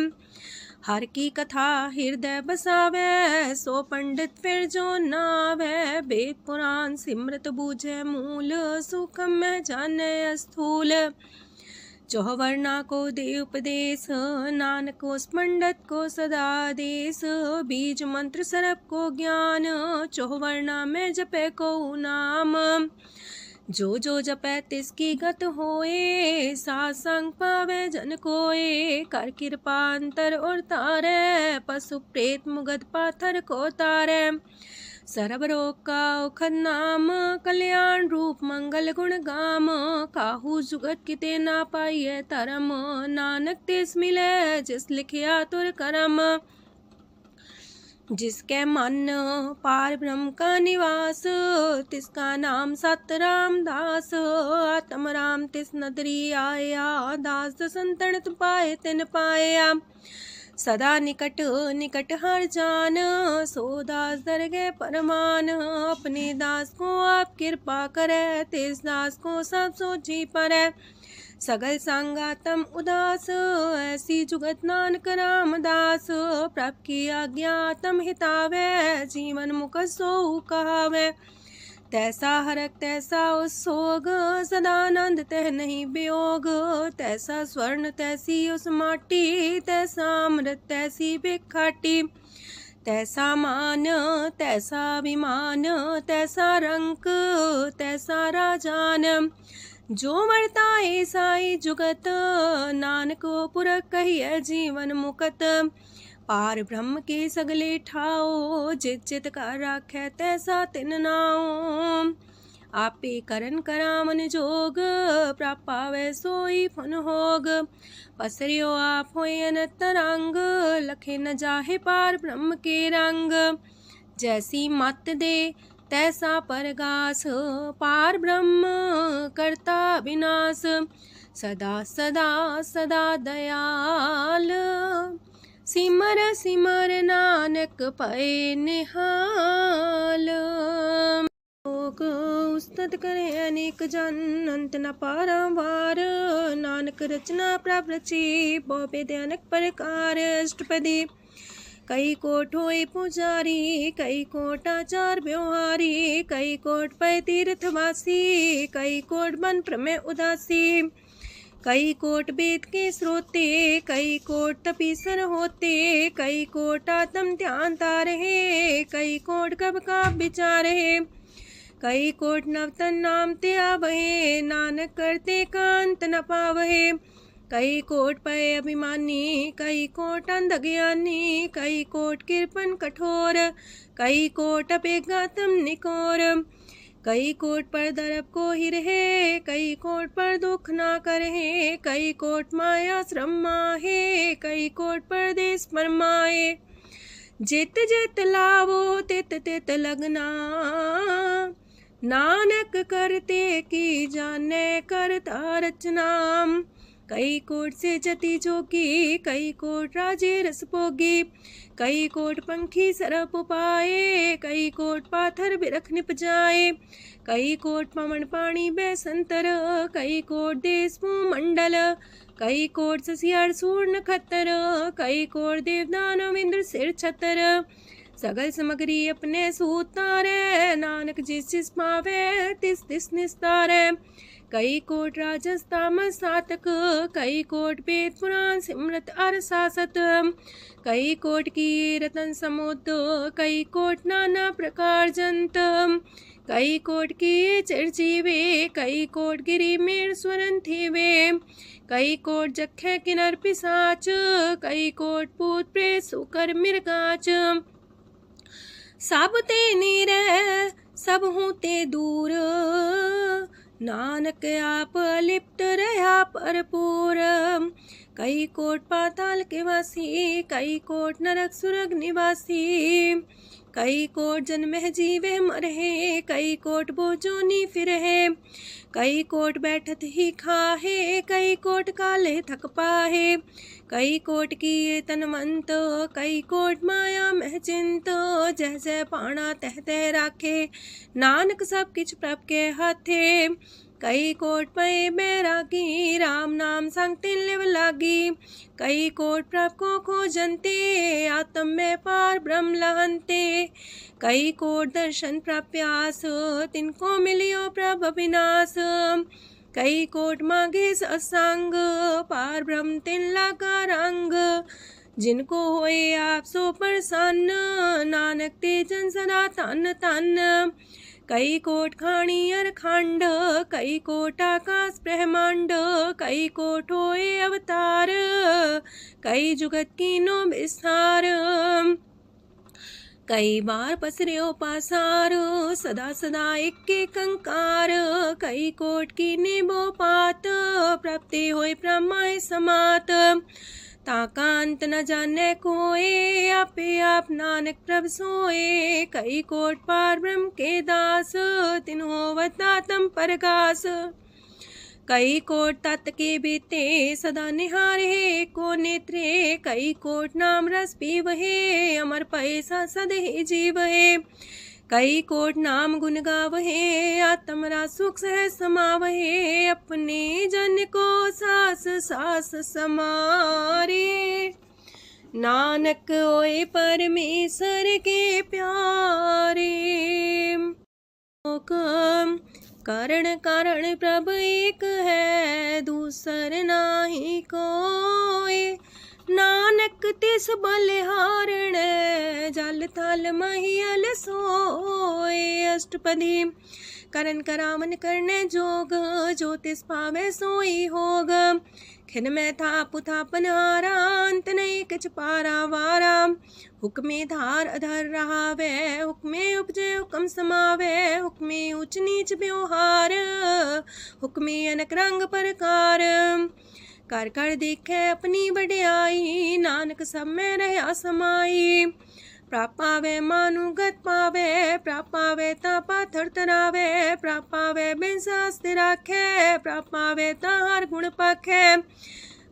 हर की कथा हृदय बसावे, सो पंडित फिर जो नावे। वेद पुराण सिमरत बूझे मूल, सुखम में जाने स्थूल। चौवर्णा को दे उपदेश, नानक उस पंडित को सदा देश। बीज मंत्र सरप को ज्ञान, चौवर्णा में जपे को नाम। जो जो जपे तिसकी गत होए, सासंग पावे जन कोए। कर कृपा अंतर और तारे, पशु प्रेत मुगध पाथर को तारे। सरब रोग का औखद नाम, कल्याण रूप मंगल गुण गाम। काहू जुगत किते ना पाइये तरम, नानक तिस मिले जिस लिखिया तुर करम। जिसके मन पार ब्रह्म का निवास, तिसका नाम सत रामदास। आत्म राम तिस नदरी आया, दास दसंतन पाए तिन पाया। सदा निकट निकट हर जान, सो दास दरगे परमान। अपने दास को आप कृपा करे, तिस दास को सब सोची परे। सगल संगातम उदास, ऐसी जुगत नानक रामदास। प्रभ की आज्ञा तम हितावे, जीवन मुख सो कहावे। तैसा हरक तैसा उत्सोग, सदानंद तह नहीं वियोग। तैसा स्वर्ण तैसी उस माटी, तैसा अमृत तैसी भिखाटी। तैसा मान तैसा अभिमान, तैसा रंक तैसा राजान। जो वर्ताए साई जुगत, नानक पुरख कहिए जीवन मुकत। पार ब्रह्म के सगले ठाओ, जित जित का राखै तैसा तिन नाओ। आपे करन करामन जोग, प्राप पावै सोई फन होग। पसरियो आप होय अनंत रंग, लखे न जाहे पार ब्रह्म के रंग। जैसी मत दे तैसा परगास, पार ब्रह्म करता विनाश। सदा सदा सदा दयाल, सिमर सिमर नानक पए निहाल। लोक उस्तत करे अनेक जन, अंत न पारावार। नानक रचना प्रभ रची, बहु अनेक प्रकार। अष्टपदी कई कोट होए पुजारी, कई कोट आचार व्यवहारी। कई कोट पै तीर्थवासी, कई कोट बन प्रमेय उदासी। कई कोट वेद के श्रोते, कई कोट तपीसर होते। कई कोट आत्म ध्यान तारहे, कई कोट कब का विचार है। कई कोट नवतन नाम ते आवहे, नानक करते कांत न पावहे। कई कोट पय अभिमानी, कई कोट अंधज्ञानी। कई कोट कृपन कठोर, कई कोट अपेगातम निकोर। कई कोट पर दरब को ही रहे, कई कोट पर दुख ना करहे। कई कोट माया श्रम माहे, कई कोट परदेश परमाए। जित जित लावो तित तित लगना, नानक करते की जाने करता रचना। कई कोट से जति जोगी, कई कोट राजे रस भोगी। कई कोट पंखी सरप पाए, कई कोट पाथर बिरख निप जाए। कई कोट पवन पानी बैसंतर, कई कोट देश मंडल। कई कोट ससियार सूर नखत्तर, कई कोट देवदानव इंद्र सिर छतर। सगल समग्री अपने सूतारे, नानक जिस जिस पावे तिस तिस निस्तारे। कई कोट राजस तामस सातक, कई कोट वेद पुराण सिमरत अर सासत। कई कोट की रतन समुद्र, कई कोट नाना प्रकार जंत। कई कोट की चिरजीवे, कई कोट गिरी मेर स्वरन थीवे। कई कोट जखे किनर पिसाच, कई कोट पूत प्रेत सुकर मिर्गाच। सब ते नीरे सब हूँ ते दूर, नानक आप लिप्त रहा भरपूर। कई कोट पाताल के वासी, कई कोट नरक सुरग निवासी। कई कोट जन्मह जीवे मरहे, कई कोट बोजोनी फिरहे। कई कोट बैठत ही खाहे, कई कोट काले थक पाहे। कई कोट किए तनवंत, कई कोट माया मह चिंत। जह जह पाणा तह तह राखे, नानक सब किछ प्रभ के हाथे। कई कोट पए बैरागी, राम नाम संग तिन लिव लागी। कई कोट प्रभ को खोजंते, आत्म में पार ब्रह्म लहंते। कई कोट दर्शन प्रप्यास, तिनको मिलियो प्रभ अविनाश। कई कोट मांगे सत्संग, पार ब्रह्म तिन लागा रंग। जिनको होए आप सो प्रसन्न, नानक ते जन सदा तन तन। कई कोट खाणी अर खंड, कई कोट आकाश ब्रह्मांड। कई कोट होए अवतार, कई जुगत कीनो विस्तार। कई बार पसर्यो पासार, सदा सदा एक कंकार। कई कोट की निबो पात, प्राप्ति होए प्रमाय समात। ताका अंत न जाने कोय, आपे आप नानक प्रभ सोए। कई कोट पार ब्रह्म के दास, तिन होवत आत्म परगास। कई कोट तत् के बीते, सदा निहारे को नेत्रे। कई कोट नाम रस पीवहे, अमर पैसा सद ही जीवहे। कई कोट नाम गुण गावहे, आत्मरा सुख सह समावहे। अपने जन को सास सास समारे, नानक होए परमेश्वर के प्यारे। कारण कारण प्रभ एक है, दूसर नाही कोय। नानक तिस बलिहारण, जल थल महियल सोय। अष्टपदी करन करावन करने जोग, जो तिस पावे सोई होग। खिन में थाप थापन हारा, अंत नहीं किछ पारा वारा। हुक्मे धार अधर रहावे, हुक्मे उपजे हुक्म समावे। हुक्मे ऊंच नीच व्यवहार, हुक्मे अनक रंग प्रकार। कर कर देखे अपनी बड़ियाई, नानक सब में रहा समाई। प्राप पावे मानुगत पावे, प्राप पावे ता पाथर तरावे। प्राप पावे बिन शास्त्र राखे, प्राप पावे ता हर गुण पाखे।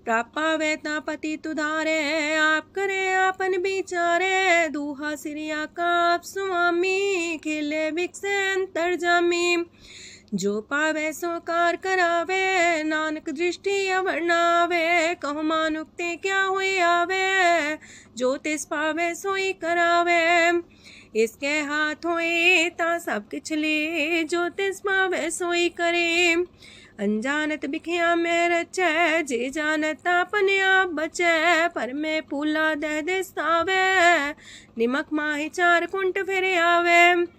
प्राप पावे ता पति तुधारे, आप करे आपन विचारे। दूहा सिरिया का आप स्वामी, खिले बिकसे अंतर जामी। जो पावे सो कार करावे, नानक दृष्टि अवर्णावे। कहु मानुक्ते क्या हुए आवे, जो तिस पावे सोई करावे। इसके हाथ होए ता सब किछ ले, जो तिस पावे सोई करे। अनजानत बिखिया में रचै, जे जानत अपने आप बचै। पर में फूला दह दिसावे, निमक माही चार कुंट फिर आवे।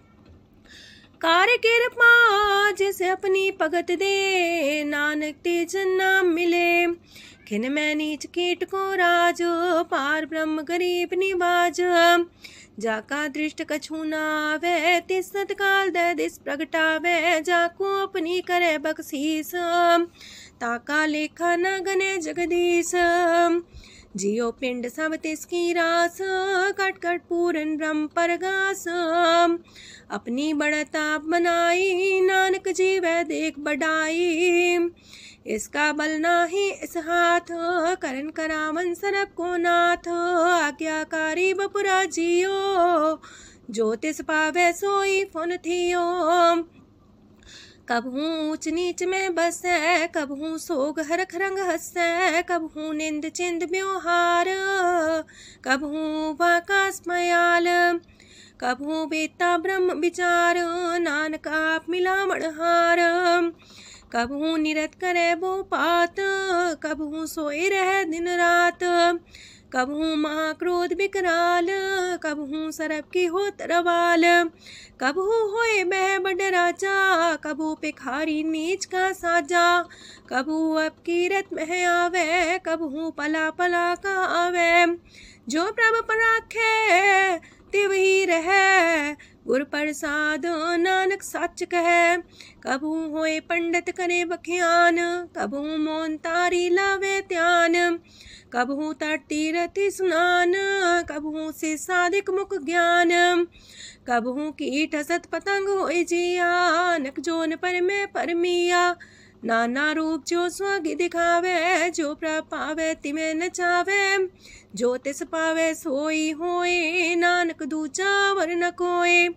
कार्य कृपा जिसे अपनी भगत दे, नानक तेज नाम मिले। खिन में नीच कीट को राज, पार ब्रह्म गरीब निवाज। जाका दृष्ट कछु न आवे, तिस सतकाल दे दिस प्रगटावे। जाको अपनी करे बख्शीस, ताका लेखा न गने जगदीश। जियो पिंड सब तिसकी रास, कट कट पूरन ब्रह्म परगास। अपनी बढ़ता बनाई, नानक जीवै देख बढ़ाई। इसका बल नाही इस हाथ, करन करावन सरब को नाथ। आज्ञाकारी बपुरा जियो, जो तिस पावे सोई फुन थियो। कबहू ऊंच नीच में बसै, कबहू सोग हरख रंग हंसै। कबहू निंद चिंद व्यवहार, कबहू वाकास मयाल। कबहू बेता ब्रह्म विचार, नानक आप मिलावण हार। कबहू निरत करे वो पात, कबहू सोए रह दिन रात। कबहू महाक्रोध विकराल, कबहू सरब की होत रवाल। कबहू होए बह बड़ राजा, कबहू पिखारी नीच का साजा। कबहू अब कीरत में आवे, कबहू पला पला का आवे। जो प्रभ पर राखे, तिव ही रहे। गुर प्रसाद नानक सच कहे। कबहू होए पंडित करे बख्यान, कबहू मोन तारी लावे ध्यान। कबहू तरती रति सुनान, कबहू से साधिक मुख ज्ञान। कबहू कीट हसत पतंग होए जिया, नक जोन पर में परमिया। नाना रूप जो स्वागी दिखावे, जो प्रभ पावे तिमें नचावे। जो तिस पावे सोई होए, नानक दूजा वर न कोय।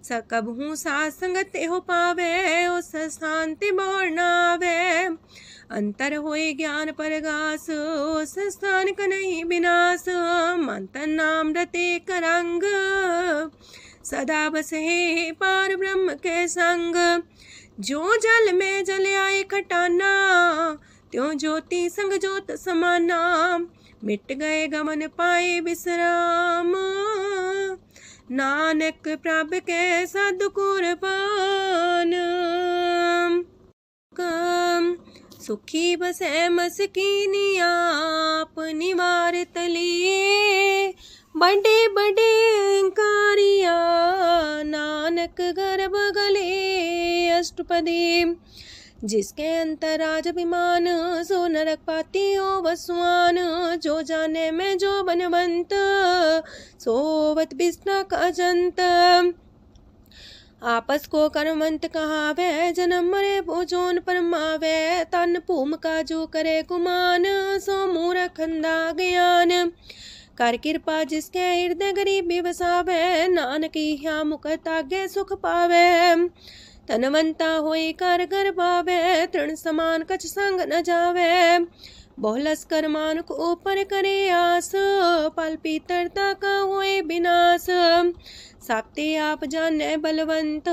सकबहू साथ संगत हो पावे, उस शांति मोर नावे। अंतर होए ज्ञान परगास, उस स्थान का नहीं विनाश। मंतन नाम रते करंग, सदा बसे पार ब्रह्म के संग। जो जल में जल आए खटाना, त्यों ज्योति संग ज्योत समाना। मिट गए गमन पाए विश्राम, नानक प्रभ के सद्कुरबान। सुखी बसे मस्कीनी आप निवारित लिए। बड़े बड़े कारिया, नानक गर्भ गले। अष्टपदी जिसके अंतराज अभिमान, सो नरक पाती हो वसुआन। जो जाने में जो बनवंत, सोवत बिस्ना का जंत। आपस को कर्मवंत कहावे, जन्म मरे भोजोन परमावे। तन भूम का जो करे गुमान, सो मूर्ख अंधा ज्ञान। कर कृपा जिसके हृदय गरीबी बसावे, नानक यहाँ मुख तागे सुख पावे। तनवंता होई कर घर पावे, तृण समान कछ संग न जावे। बहुलस कर मानुक ऊपर करे आस, पल पीतरता का होए विनाश। साप्ते आप जाने बलवंत,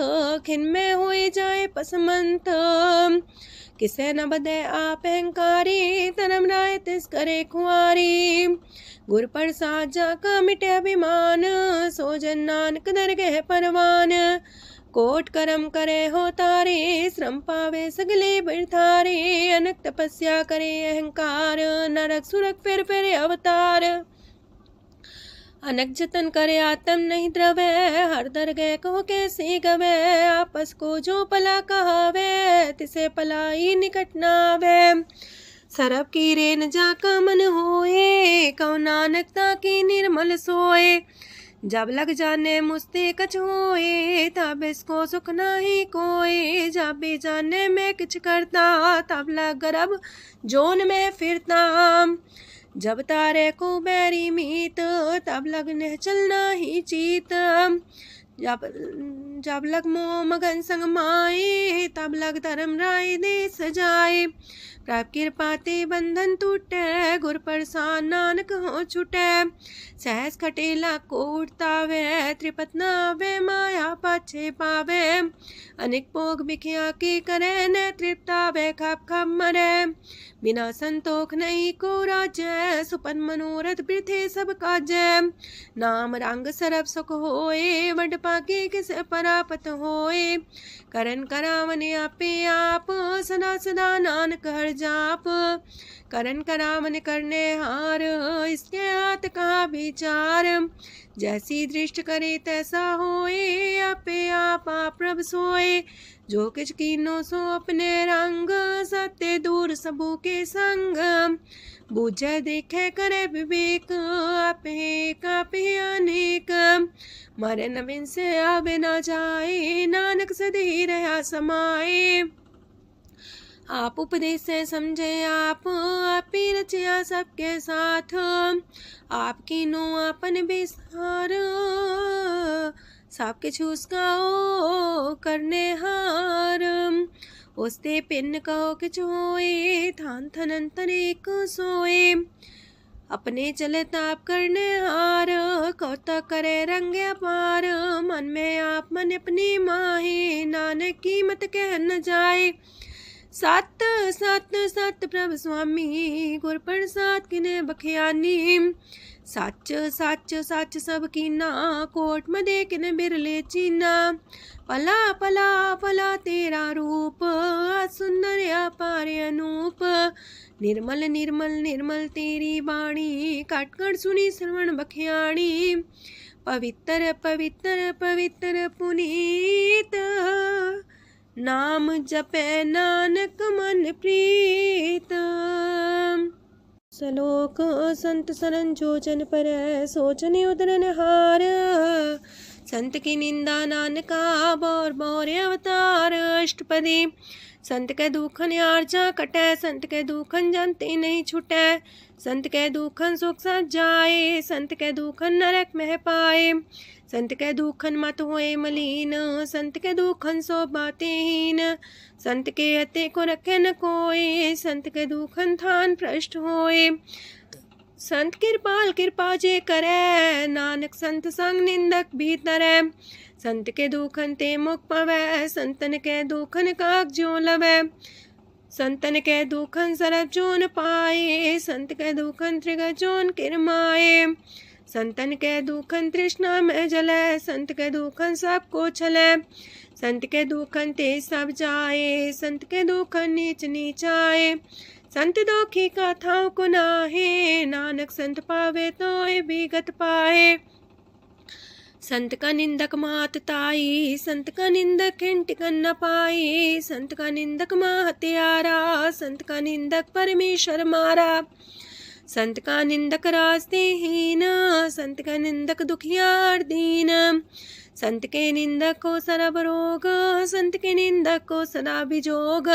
खिन में होए जाए पसमंत। किसे न बदे आप अहंकारी, धर्म राय तिस करे खुआरी। गुर प्रसाद जाका मिटे अभिमान, सो जन नानक दरगह परवान। कोट करम करे हो तारे, श्रम पावे सगले बिरथारे। अनक तपस्या करे अहंकार, नरक सुरक फिर अवतार। अनक जतन करे आत्म नहीं द्रवे, हर दरगह को कैसे गवे। आपस को जो पला कहावे, तिसे पलाई निकट नावे। सरब की रेन जाका मन होए, कौ नानकता की निर्मल सोए। जब लग जाने मुझते कछ होए, तब इसको सुख नाही कोई। जब भी जाने में किछ करता, तब लग गर्भ जोन में फिरता। जब तारे को बैरी मीत, तब लगने चलना ही चीत। जब लग मोह मगन संग माए, तब लग धर्म राय दे सजाए। प्रभ कृपा ते बंधन टूटे, गुर प्रसाद नानक हो छूटे। सहस खटेला को उठतावे, त्रिपत नावे माया पाछे पावे। अनेक भोग बिखिया की करे, न तृप्तावे खप खप मरे। बिना संतोख नहीं को राजय, सुपन मनोरथ वृथे सब काजय। नाम रंग सरब सुख होए, वड पाके किस परापत होए। करन करावन आपे आप, सदा सदा नानक हर जाप। करन करावन करने हार, इसके हाथ का विचार। जैसी दृष्ट करे तैसा होए, आपे आप प्रभ सोए। जो किछ कीनो सो अपने रंग, सत्य दूर सबू के संग। बूझे देखे करे विवेक, आपे अनेक। मरे नवीन से आवे ना जाए, नानक सदी रहा समाए। आप उपदेश से समझे आप ही रचिया सबके साथ। आपकी नो आपन विस्तार, सबके छूस गाओ करने हार। उसते पिन कहो किच होए, थान थनन तनेक सोए। अपने चले ताप करने हार, कौतक करे रंग अपार। मन में आप मन अपनी माहे, नानक की मत कह न जाए। सत सत सत प्रभ स्वामी, गुर प्रसाद किने बखियानी। सच सच सच सब कीना, कोट मदे किने बिरले चीना। पला पला पला तेरा रूप, सुंदर अपार अनूप। निर्मल निर्मल निर्मल तेरी बाणी, काटकर सुनी श्रवण बखियाणी। पवित्र पवित्र पवित्र पुनीत, नाम जपे नानक मन प्रीत। सलोक संत सरन जोजन पर, सोचने उदरन हार। संत की निंदा नानका, बौर बौर अवतार। अष्टपदी संत के दुखन आर्जा कटे, संत के दुखन जानते नहीं छुटे। संत के दुखन सुख सज जाए, संत के दुखन नरक में पाए। संत के दुखन मत होए मलीन, संत के दुखन सो बातें हीन। संत के अते को रखे न कोई, संत के दुखन थान भ्रष्ट होए। संत कृपाल कृपा जे करे, नानक संत संग निंदक भीतरै। संत के दुखन ते मुख पवै, संतन के दुखन काक जो लवै। संतन के दुखन सरब जोन पाए, संत के दुखन त्रिगत जोन किरमाए। संतन के दुखन तृष्णा में जले, संत के दुखन सबको छले। संत के दुखन ते सब जाए, संत के दुखन नीच नीचाए। संत दोखी कथाओं को नाहे, नानक संत पावे तो विगत पाए। संत का निंदक मात ताई, संत का निंदक हिंटिकन न पाई, संत का निंदक माँ हत्यारा, संत का निंदक परमेश्वर मारा। संत का निंदक रास्ते हीन, संत का निंदक दुखियार दीन, संत के निंदक को सरब रोग, संत के निंदक को सदा बिजोग।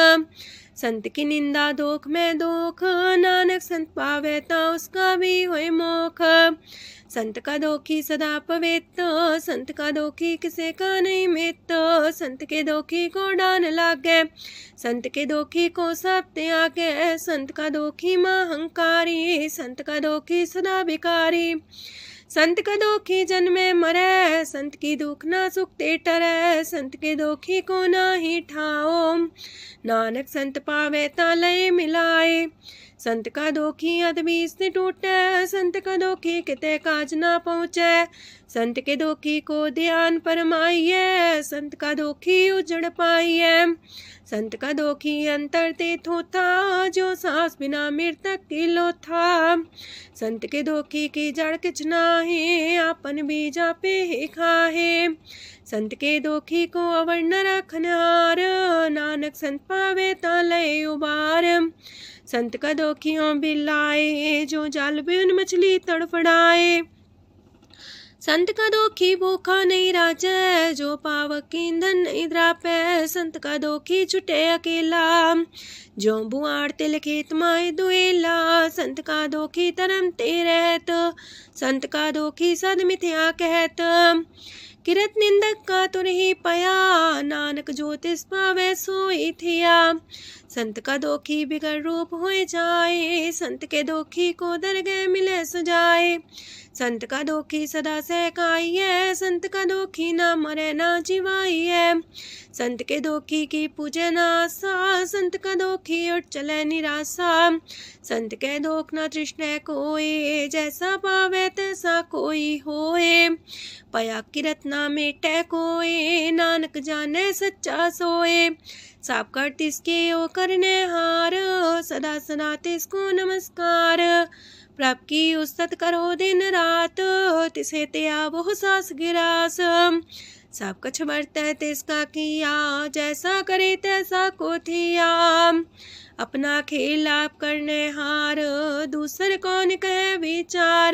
संत की निंदा दोख में दोख, नानक संत पावे ता उसका भी होए मोख। संत का दोखी सदा पवित्र, संत का दोखी किसे का नहीं मित, संत के दोखी को डान लागे, संत के दोखी को सब त्यागे, संत का दोखी महांकारी, संत का दोखी सदा भिकारी। संत का दोखी जन्मे मरे, संत की दुख ना सुख ते टरे, संत के दोखी को ना ही ठाओ, नानक संत पावे ता लय मिलाए। संत का दोखी अदबीस से टूटे, संत का दोखी किते काज ना पहुँचे, संत के दोखी को ध्यान परमाइए, संत का दोखी उजड़ पाइए। संत का दोखी अंतर ते थोथा, जो सांस बिना मृतक की लोथा। संत के दोखी की जड़ किछ नाहे, आपन बीजा पे ही खाहे। संत के दोखी को अवर न रखनहार, नानक संत पावे ता लय उबार। संत का दोखियों बिलाए, जो जाल बिन मछली तड़फड़ाए। संत का दोखी भूखा नहीं राजे, जो पावक ईंधन नहीं द्रापे। संत का दोखी छुटे अकेला, जो बुआड़ तिल खेत माए दुएला। संत का दोखी तरम ते रहत, संत का दोखी सद मिथ्या कहत। किरत निंदक का तुर ही पया, नानक जो तिस पावे सोई थिया। संत का दोखी बिगड़ रूप होए जाए, संत के दोखी को दरगह मिले सजाए। संत का दोखी सदा सहकाइए, संत का दोखी ना मरे ना जिवाइए। संत के दोखी की पूजे ना आशा, संत का दोखी उठ चले निराशा। संत के दोख ना तृष्णा कोई, जैसा पावे तैसा कोई होए। पया किरत ना मेटे कोई, नानक जाने सच्चा सोए। साप कर तिसके ओ करने हार, सदा सदा तिसको नमस्कार। प्रभ की उस्तत करो दिन रात, तिसे त्या वो सास गिरास। सब कछ बरतै तिसका किया, जैसा करे तैसा को थिया। अपना खेल आप करने हार, दूसर कौन कहे विचार।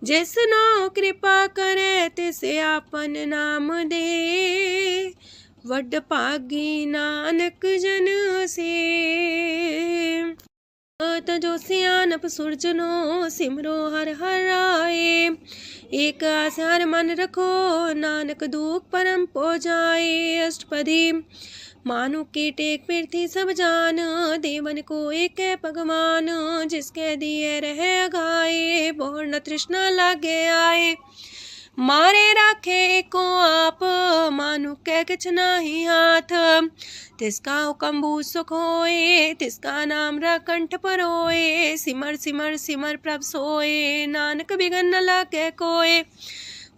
जिसनो कृपा करे तिसे आपन नाम दे, वड पागी नानक जन से। तजो सियानप सुरजनो, सिमरो हर हर आए। एक आसार मन रखो, नानक दुख परम पो जाए। अष्टपदी मानु की टेक पृथ्वी सब जान, देवन को एक है भगवान। जिसके दिए रहे अघाए, बोर न तृष्णा लागे आए। मारे राखे को आप, मानु के किछ नाही हाथ। तिसका हुक्म भू सुख होए, तिसका नाम रकंठ पर होए। सिमर सिमर सिमर प्रभ सोए, नानक बिगन न लागे कोय।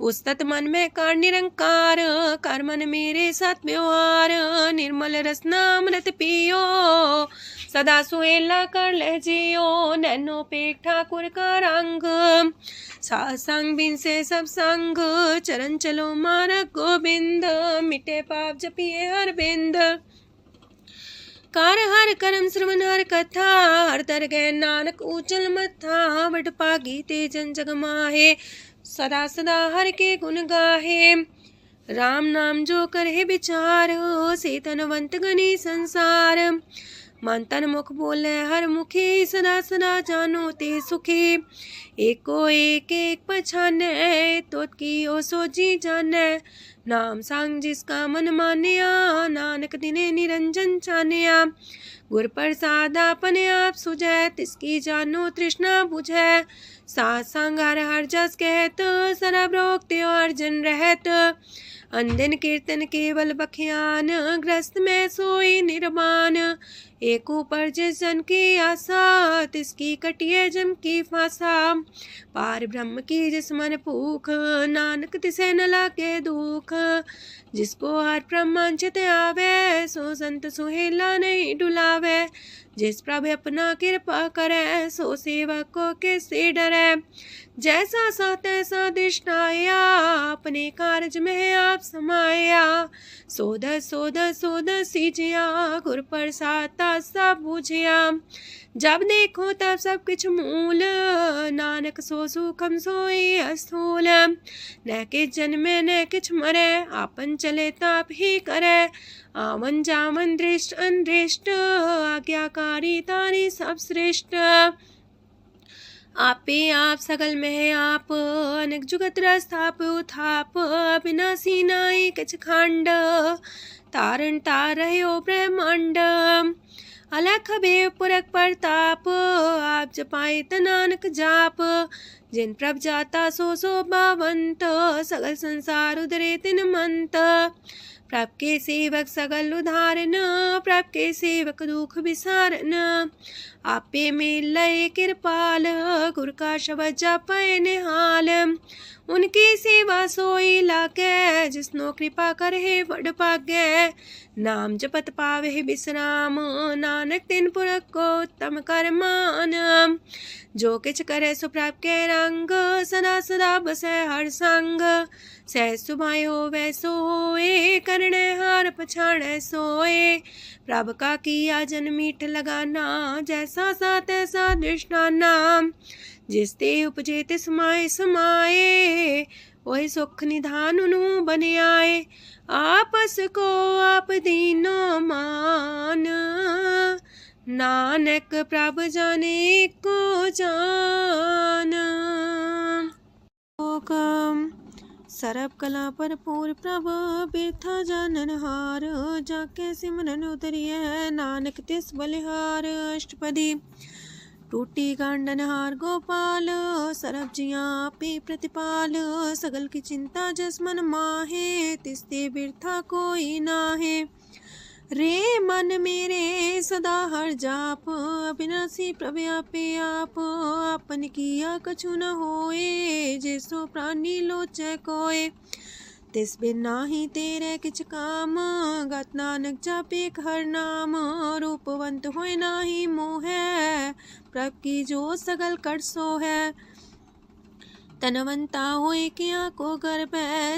उस्तत मन में कर निरंकार, कर मन मेरे साथ व्यवहार। निर्मल रसना अमृत पियो, सदा सुहेला कर ले जियो। नैनो पेट ठाकुर का रंग, सासंग बिन से सब संग। चरण चलो मार्ग गोविंद, मिटे पाप जपिए हर बिंद। कार हर करम श्रवण हर कथा, हर दरगह नानक ऊचल मथा। वड पागी ते जन जग माहे, सदा सदा हर के गुण गाहे। राम नाम जो करे विचार, से तनवंत गनी संसार। मन तन मुख बोले हर मुखी, सदा सदा जानो ते सुखी। एको एक एक पछाने, तो की ओ सोची जाने। नाम सांग जिसका मन मानिया, नानक दिने निरंजन छानिया। गुर प्रसाद अपने आप सुझै, तिसकी जानो तृष्णा बुझै। साथ संग हर हर जस कहत, सरब रोग त्यो अर्जन रहत। अनदिन कीर्तन केवल बखियान, ग्रस्त में सोई निर्वाण। एक ऊपर जिस जन की आशा, तिसकी कटिए जम की फांसा। पार ब्रह्म की जिस मन भूख, नानक तिसे न लागे दुख। जिसको हर प्रमांचित आवे, सो संत सुहेला नहीं डुलावे। जिस प्रभु अपना कृपा करे, सो सेवक को किससे डरे। जैसा सा तैसा दिशनाया, अपने कारज में आप समाया। सोध सोध सोध सीजिया, गुर प्रसाद सब बुझिया। जब देखो तब सब कुछ मूल, नानक सो सुखम सोई अस्थूल। न किछ जन्मे न किछ मरे, आपन चले ताप ही करे। आवन जावन दृष्ट अनदृष्ट, आज्ञाकारी तारी सब श्रेष्ठ। आपे आप सगल में आप, अनेक जुगत रस्थाप उथाप। विनाशी नाई किछ खंड, तारण तार रह्यो ब्रह्मांड। अलख बेव पुरख प्रताप, आप जपाए त नानक जाप। जिन प्रभ जाता सो शोभावंत, सगल संसार उधरे तिन मंत। प्रभ के सेवक सगल उधारन, प्रभ के सेवक दुख विसारन। आपे में लय कृपाल, गुर का शब्द जपै निहाल। उनकी सेवा सोई लागे, जिसनो कृपा करे वड पागे। नाम जपत पावे विश्राम, नानक तिन पुरख को उत्तम कर मान। जो किछ करे सो प्रभ के रंग, सदा सदा बसै हर संग। सह सुभाए होवे सो होए, करणे हार पछाड़े सोए। प्रभ का किया जन मीठ लगाना, जैसा सा तैसा दृष्टाना। जिस ते उपजे तिस समाए समाए, ओए सुख निधान उनु बन आए। आपस को आप दीनो मान, नानक प्रभ जाने को जान। सरब कला भरपूर प्रभ, बिरथा जानन हार। जाके सिमरन उतरिए, नानक तिस बलिहार। अष्टपदी। टूटी गांडन हार गोपाल, सरब जिया पे प्रतिपाल। सगल की चिंता जस मन माहे, तिसते बिरथा कोई नाहे। रे मन मेरे सदा हर जाप, अविनाशी प्रभु आपे आप। आपन किया कछु न होए, जैसो प्राणी लोचै कोय। तिस बिन नाही तेरे किछ काम, गत नानक जापे हर नाम। रूपवंत होय नाही मोह, प्रभ की जो सगल कर सो है। तनवंता होए किया को गर्भ,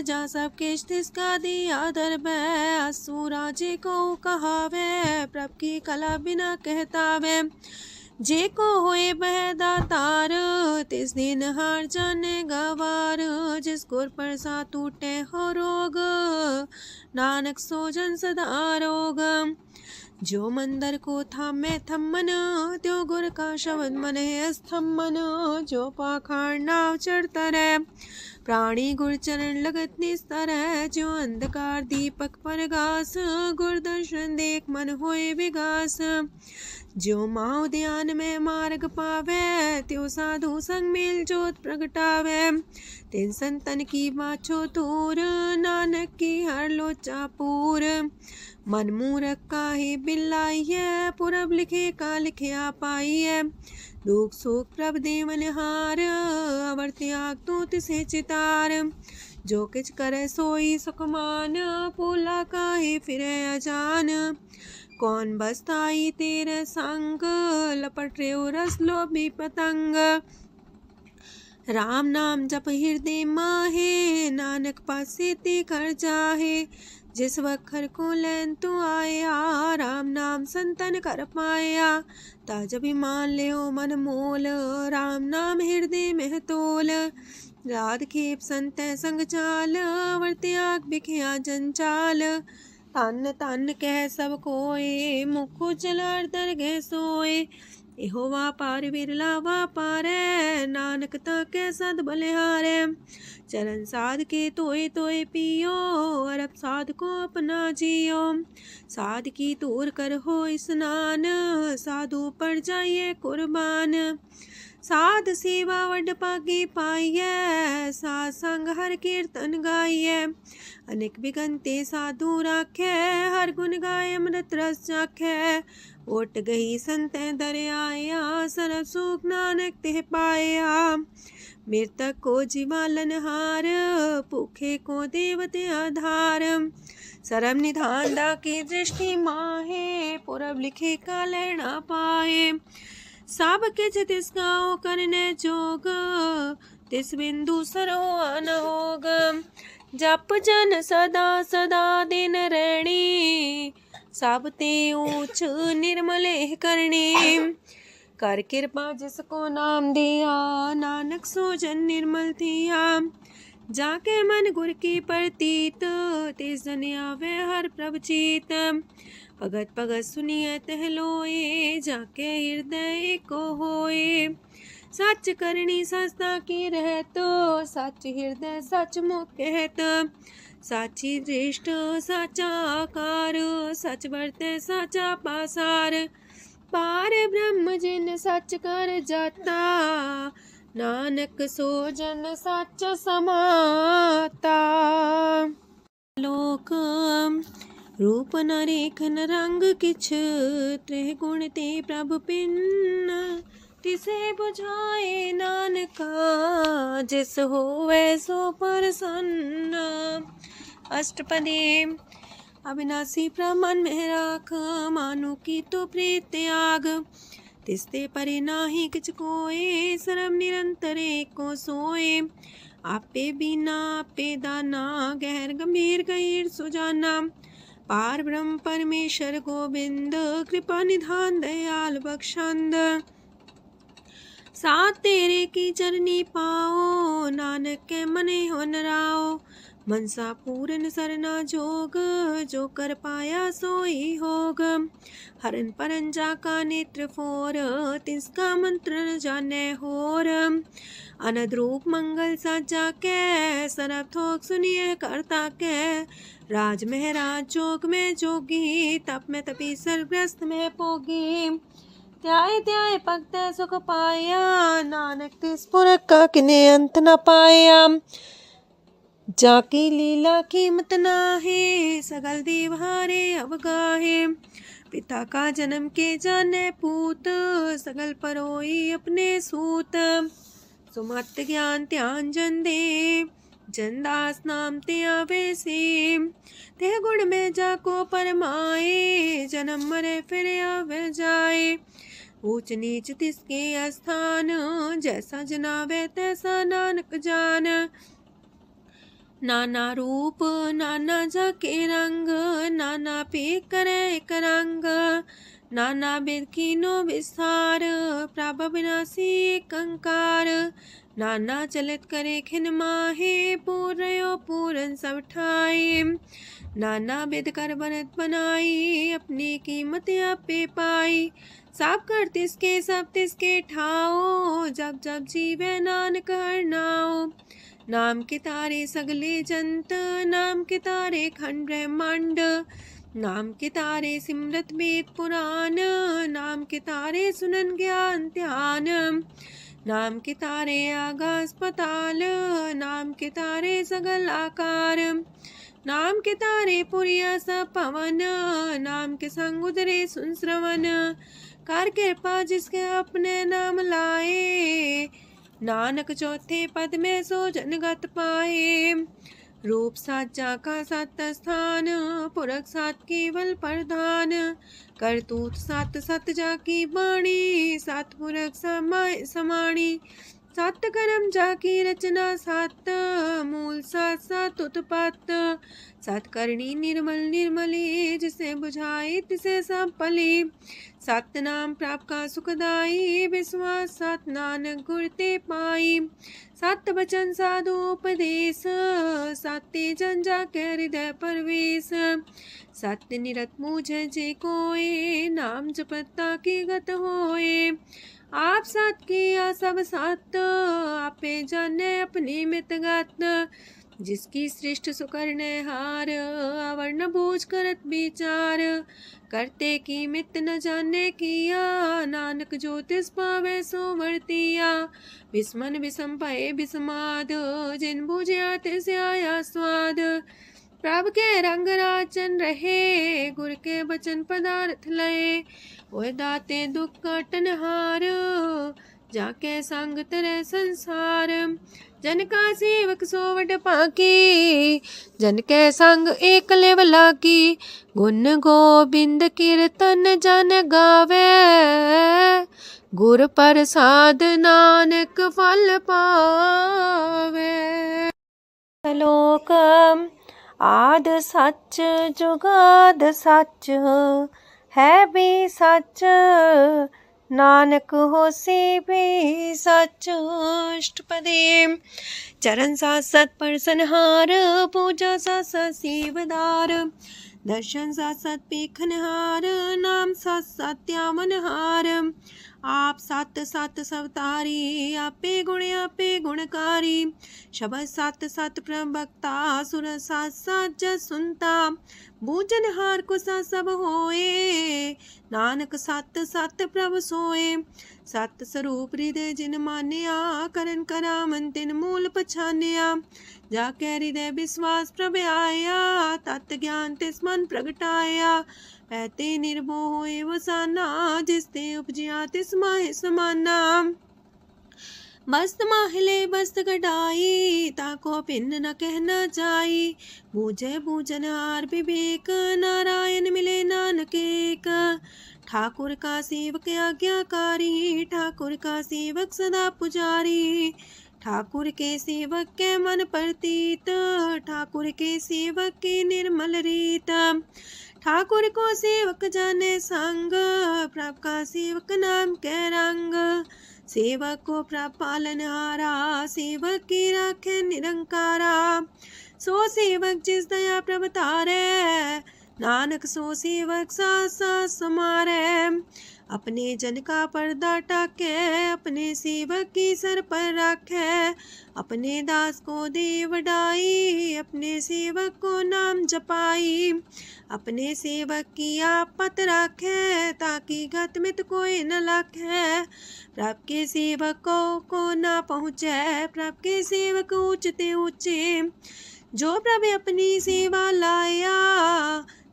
जा सब किश तिसका दिया दर्भ। असु राजे को कहावे, प्रभ की कला बिना कहतावे। जे को होए बह दातार, तिस दिन हार जाने गवार। जिस गुर प्रसाद टूटे हो रोग, नानक सो जन सदा रोग। जो मंदर को थामे थम्मन, त्यो गुर का शब्द मन है स्तम्भन। जो पाखार नाव चढ़ता रहे, प्राणी गुर चरण लगत निस्तर है। जो अंधकार दीपक पर घास, गुर दर्शन देख मन होए विगास। जो माओ ध्यान में मार्ग पावे, त्यो साधु संग मेल जोत प्रगटावे। तिन संतन की बाछो तूर, नानक की हर लोचा पूर। मन मूरख काहे बिलाइए, पुरब लिखे का लिखिया पाइए। दुख सुख प्रभ देवन हार, अवर त्याग तू तिसे चितार। जो किछ करे सोई सुखमान, फूला काहे फिरे अजान। कौन बसताई तेरे संग, लपट रे रस लोभी पतंग। राम नाम जप हृदय माहे, नानक पासे ते कर जाहे। जिस वखर को लैन तू आया, राम नाम संतन कर पाया। ताज अभिमान ले मन मोल, राम नाम हृदय में तोल। राध खेप संत संग चाल, अवर त्याग बिखिया जंचाल। तन तन कह सब कोय, मुख उजल दरगह सोए। एहो वापार बिरला वापारै, नानक ताके सद बलिहारै। चरण साध के तोय तोय पियो, अरब साध को अपना जियो। साध की तूर कर हो स्नान, साधु पर जाइए कुर्बान। साध सेवा वड पागे पाइयै, साध संग हर कीर्तन गाइयै। अनेक बिगंते साधु राखै, हर गुण गाय अमृत रस चाखै। ओट गई संतै दर आया, सरब सुख नानक तिह पाया। मृतक को जीवालन हार, भूखे को देवते आधार। सरब निधान दा की दृष्टि माहे, पुरब लिखे का लैना पाए। सब किछ तिस गाओ करने जोग, तिस बिंदु सरो अनहोग। जप जन सदा सदा दिन रैणी, सब ते ऊंच निर्मल करणी। कर कृपा जिसको नाम दिया, नानक सो जन निर्मल थिया। जाके मन गुर की प्रतीत, तिस जन आवे हर प्रभ चीत। भगत भगत सुनिए तह लोए, जाके हृदय को होए। सच करनी सस्ता की रहत, सच हृदय सच मुख कहत। साची दृष्ट साचा आकार, सच बरते साचा पासार। पार ब्रह्म जिन सच कर जाता, नानक सो जन सच समाता। लोक रूप न रेखन रंग किछ, त्रिह गुण ते प्रभ पिन्न। तिसे बुझाए नानका, जिस होवे सो प्रसन्न। अष्टपदी। अविनाशी प्रमन में राख, मानु की तो प्रीत त्याग। तिसते परे नाही किछ कोय, सरब निरंतर एको सोए। आपे बिना आपे दाना, गहर गंभीर गहीर सुजाना। पार ब्रह्म परमेश्वर गोविंद, कृपा निधान दयाल बख्शंद। साथ तेरे की चरनी पाओ, नानक के मने हो नराओ। मनसा पूरन सरना जोग, जो कर पाया सोई होग। हरन परन जाका नेत्र फोर, तिसका मंत्र न जाने होर। अनद रूप मंगल साजा के, सरब थोक सुनिए करता के। राज में राज जोग में जोगी, तप में तपी सरग्रस्त में पोगी। त्याय त्याय पगते सुख पाया, नानक तिस पुरख का किने अंत न पाया। जाकी लीला कीमत नाहे, सगल देव हारे अवगाहे। पिता का जन्म के जाने पूत, सगल परोई अपने सूत। सुमत ज्ञान ध्यान जन दे, जन दास नाम ते आवे से। तेह गुण में जाको परमाए, जन्म मरे फिर आवे जाए। ऊंच नीच तिसके स्थान, जैसा जनावे तैसा नानक जान। नाना रूप नाना जाके रंग, नाना पे करे एक रंग। नाना बिद कीनो विस्तार, प्रभ विनाशी कंकार। नाना चलित करे खिन माहे, पूर्यो पूरन सब ठाए। नाना बिद कर बनत बनाई, अपनी कीमत आपे पाई। सब कर तिसके सब तिसके ठाओ, जब जब जीवे नानक हर नाओ। नाम के तारे सगले जंत, नाम के तारे खंड ब्रह्मांड। नाम के तारे सिमरत वेद पुराण, नाम के तारे सुनन ज्ञान ध्यान। नाम के तारे आकाश पताल, नाम के तारे सगल आकार। नाम के तारे पुरिया सब पवन, नाम के संग उदरे सुन श्रवण। कर कृपा जिसके अपने नाम लाए, नानक चौथे पद में सो जनगत पाए। रूप साचा का सत स्थान, पुरख सात केवल प्रधान। करतूत सत सत जाकी बाणी, सत पुरख समाय समाणी। सत कर्म जाकी रचना सत, मूल सत सत उत्पत्त। सत करणी निर्मल निर्मली, जिसे बुझाए तिसे सब पली। सत नाम प्राप्त का सुखदाई, विश्वास सत नानक गुर ते पाई। सत बचन साधु उपदेश, सत्य जन जाके हृदय परवेश। सत्य निरत मुझे जे कोय, नाम जपता की गत होए। आप सत किया सब सत, आपे जाने अपनी मित गत। जिसकी सृष्ट सुकरने हार, आवरण बूझ करत विचार, करते की मित न जाने किया, नानक जो तिस पावे सो वर्तिया। विस्मन विषम भये विषमाद, जिन बुझिया तिस आया स्वाद। प्रभ के रंग राचन रहे, गुर के बचन पदार्थ लये, ओए दाते दुख काटन हार, जाके संग तरह संसार। जन का सेवक सोवट पाकी, जन के संग एक लेवला की, गुण गोबिंद कीर्तन जन गावे, गुर प्रसाद नानक फल पावे। श्लोक आद सच जुगाद सच, है भी सच नानक होसी भी सच। अष्टपदी चरण साथ सत परसनहार, पूजा साथ साथ सेवदार, दर्शन साथ साथ पेखनहार, नाम साथ साथ त्यामनहार। आप सत सत सवतारी, आपे गुणकारी, शब्द सत सत प्रवक्ता, सुर साथ साथ जस सुनता, बूझनहार को सा सब होए, नानक सत सत प्रभ सोए। सत स्वरूप हृदय जिन मानिया, करन करामन तिन मूल पछानिया। जाके हृदय विश्वास प्रभ आया, तत् ज्ञान तिस मन प्रगटाया। पैते निर्भो होए वसाना, जिसते उपजिया तिस माहि समाना। मस्त माहिले बस्त कटाई, ताको भिन्न न कहना जाई। बूझे बूझनहार विवेक, नारायण मिले नानक एक। ठाकुर का सेवक आज्ञाकारी, ठाकुर का सेवक सदा पुजारी। ठाकुर के सेवक के मन प्रतीत, ठाकुर के सेवक की निर्मल रीत। ठाकुर को सेवक जाने संग, प्रभ का सेवक नाम के रंग। सेवक को प्रभ पालनहारा, सेवक की राखे निरंकारा। सो सेवक जिस दया प्रभ तारे, नानक सो सेवक साथ साथ समारे। अपने जन का पर्दा टाके, अपने सेवक की सर पर रखे। अपने दास को दे वडाई, अपने सेवक को नाम जपाई। अपने सेवक की आपत राखे, ताकि गत मित कोई न लाखे। प्रभ के सेवकों को ना पहुँचे, प्रभ के सेवक ऊंचते ऊंचे। जो प्रभ अपनी सेवा लाया,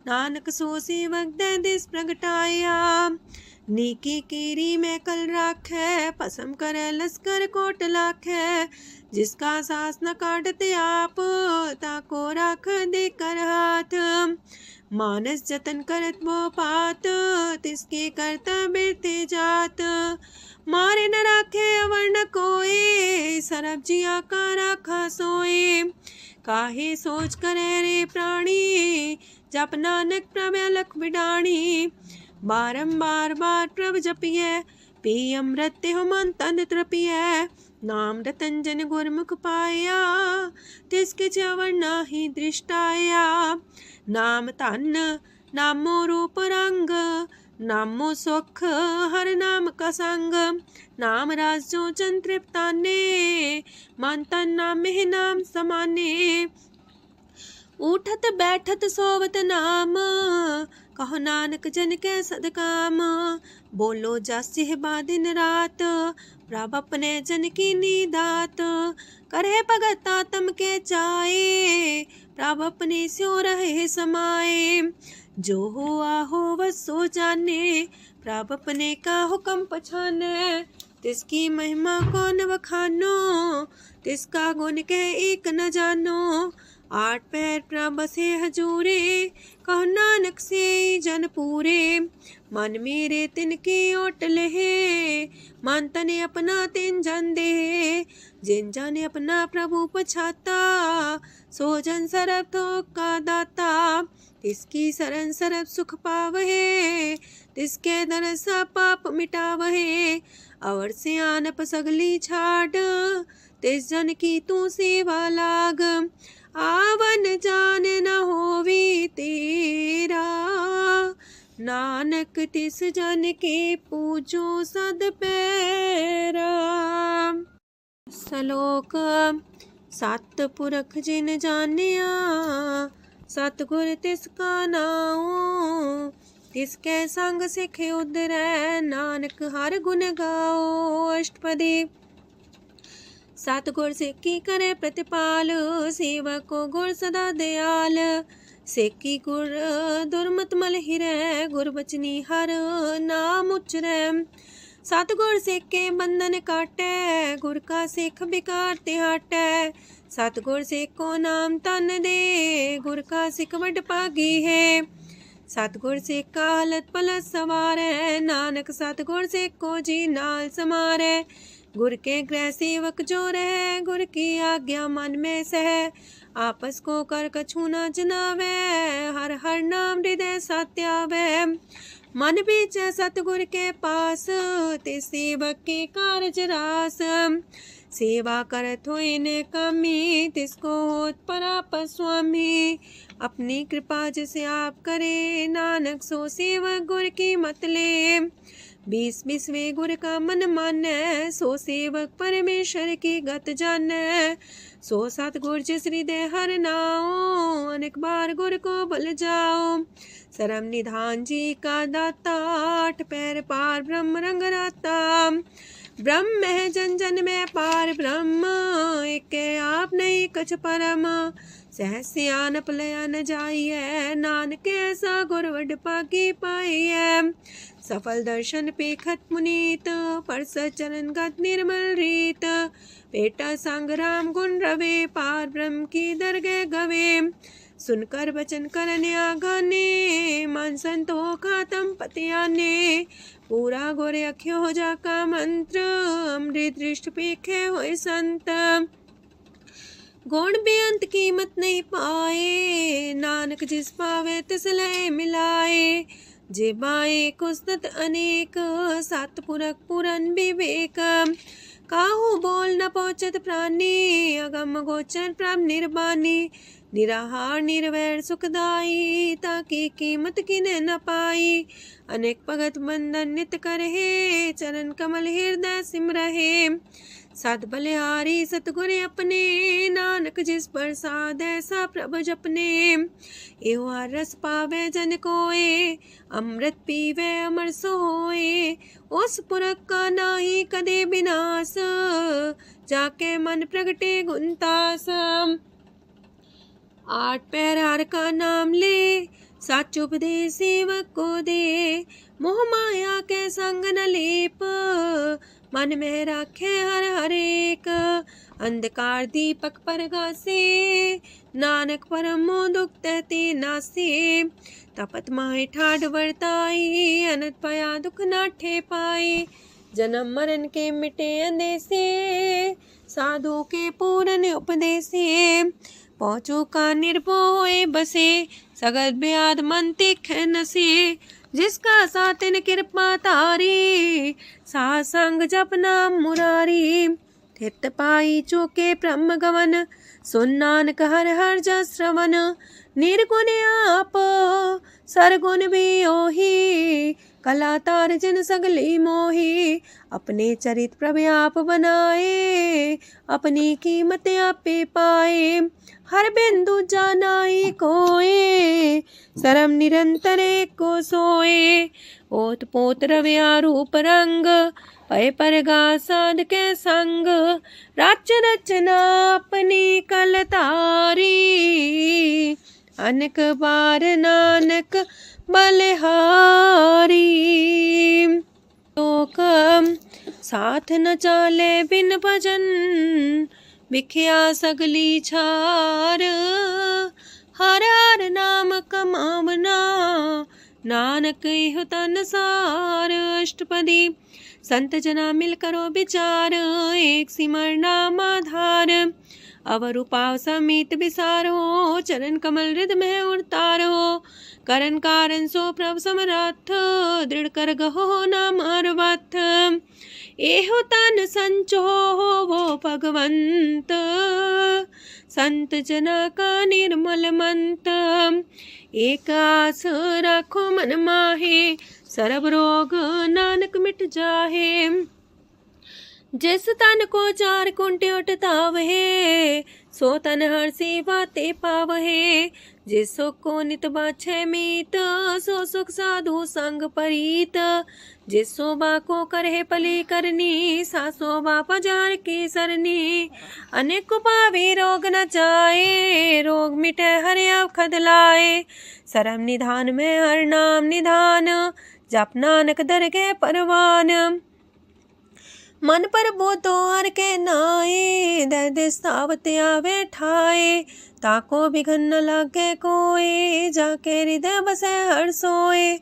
नानक सो सेवक दे दिस प्रगटाया। नीकी कीरी में कल राखे, पसम करे लश्कर कोट लाखे। जिसका सास न काटते आप, ताको राख दे कर हाथ। मानस जतन करत वो पात, तिसके करता बिरते जात। मारे न राखे अवर न कोई, सरब जिया का राखा सोए। काहे सोच करे रे प्राणी, जप नानक प्रभ अलख बिडाणी। बारंबार बार प्रभ जपिए, पी अमृत हो मन तन तृपिए। नाम रतन जन गुरमुख पाया, तिसके चवर नाही दृष्टाया। नाम धन नामो रूप रंग, नामो सुख हर नाम का संग। नाम राज जो जन तृप्ताने, मन तन नाम में नाम समाने। उठत बैठत सोवत नाम, कहो नानक जन के सदकाम। बोलो जस बा दिन रात, प्रभ अपने जन की नीदात। करे भगत आत्म के चाए, प्रभ अपने स्यो रहे समाए। जो हो आहो वसो जाने, प्रभ अपने का हुक्म पछाने। तिसकी महिमा कौन बखानो, तिसका गुण के एक न जानो। आठ पैर प्रभ बसे हजूरे, कहो नानक से जन पूरे। मन मेरे तिनकी ओट लहे, मन तने अपना तिन जन दे। जिन जन अपना प्रभु पछाता, सो जन सरब थोक का दाता। तिसकी शरण सरब सुख पावहे, तिसके दरसा पाप मिटावहे। अवर से आनप सगली छाड़, तिस जन की तू सेवा लाग। आवन जान न होवी तेरा, नानक तिस जन के पूजो सद पैरा। श्लोक सतपुरख जिन जानिया सतगुर तिसका नाओ। तिसके संग सिख उधरै नानक हर गुण गाओ। अष्टपदी। सतगुर सिक्खी करे प्रतिपाल सेवक को गुर सदा दयाल। सेकी गुर दुर्मत मल हिरै गुर बचनी हर नाम उचरै। सतगुर सेके बंधन काटै गुर का सिख बिकार ते हटै। सतगुर सेको नाम तन दे गुर का सिख वड भागी है। सतगुर सेका हलत पलत सवारै नानक सतगुर सेको जी नाल समारै। गुर के गृह सेवक जो रहे गुर की आज्ञा मन में सह। आपस को कर कछु न जनावै हर हर नाम हृदय सत्यावै। मन बीचै सतगुर के पास ते सेवक के कारज रास। सेवा करत होए ने कामी तिसको होत परापर स्वामी। अपनी कृपा जिसे आप करे नानक सो सेवक गुर की मत ले। 20 गुर का मन मानै सो सेवक परमेश्वर की गत जानै। सो सतगुर जिस हृदय हर नाओ अनेक बार गुर को बल जाओ। सरम निधान जी का दाता आठ पैर पार ब्रह्म रंग राता। ब्रह्म है जन जन में पार ब्रह्म एक आप नहीं कछ परम। सहस सियानप लया न जाइए नानक ऐसा गुर वड पागी पाइए। सफल दर्शन पेखत मुनीत परस चरण गत निर्मल रीत। बेटा संग राम गुण रवे पार ब्रह्म की दरगह गवे। सुनकर वचन करन आगाने मन संतोख खातम पतियाने। पूरा गुर अख्यो हो जाका मंत्र अमृत दृष्ट पेखे होए संत। गुण बेअंत कीमत नहीं पाए नानक जिस पावे तिस लय मिलाए। जे बाए कुस्तत अनेक सतपुरख पुरन विवेक। काहू बोल न पहुँचत प्राणी अगम गोचर प्रभ निर्बानी। निराहार निर्वैर सुखदाई ताकि कीमत किने न पाई। अनेक भगत बंधन नित करहे चरण कमल हृदय सिमरहे। सत बलिहारी सतगुर अपने नानक जिस प्रसाद ऐसा प्रभ जपने। एहो हर रस पावे जन कोय अमृत पीवे अमर सोए। उस पुरख का नाही कदे विनाश जाके मन प्रगटे गुणतास। आठ पैर हर का नाम ले सच उपदेश सेवक को दे। मोह माया के संग न लेप मन में राखे हर हर एक। अंधकार दीपक परगासे नानक परम दुख तहते नासे। तपत माहे ठाड वर्ताई अनत पया दुख नाठे पाए। जन्म मरण के मिटे अंदेसे साधु के पूरन उपदेसे। पहुँचो का निर्भो होए बसे सगत ब्याद मन तिख नसे। जिसका सातिन कृपा तारी साथ संग जप नाम मुरारी। थित पाई चूके ब्रह्म गवन सुन नानक हर हर जस श्रवण। निर्गुण आप सरगुण भी ओही कला तार जिन सगली मोही। अपने चरित प्रभ आप बनाए अपनी कीमत आपे पाए। हर बिंदु जानाई कोए सरम निरंतर को सोए। ओत पोत रव्या रूप रंग पय परगा साध के संग। रच रचना अपनी कल तारी अनेक बार नानक बलिहारी। लोक साथ न चाले बिन भजन बिखिया सगली छार। हर हर नाम कमावना नानक इह तन सार। अष्टपदी। संत जना मिल करो विचार एक सिमर नाम आधार। अवर उपाव समीत विसार हो चरण कमल हृद में उतार हो। करन कारण सो प्रभ समरथ दृढ़ कर गहो नाम अर्वथ। एहो तन संचो हो वो भगवंत संत जना का निर्मल मंत। एक आस राखो मन माहे सर्व रोग नानक मिट जाहे। जिस तन को चार कुंटे उठता वहे, सो तन हर सी बातें पावहे। जिस सुख को नित बाछे मीत, सो सुख साधु संग परीत। जिस शोभा को करहे पली करनी, सा शोभा पजार की सरनी। अनेक पावी रोग न जाए, रोग मिटे हर अवखद लाए। सरम निधान में हर नाम निधान, जप नानक दरगे परवान। मन पर बोतो हर के नाए, दर्द सावत आवे ठाए। ताको बिघन न लागे कोई, जाके हृदय बसे हर सोए।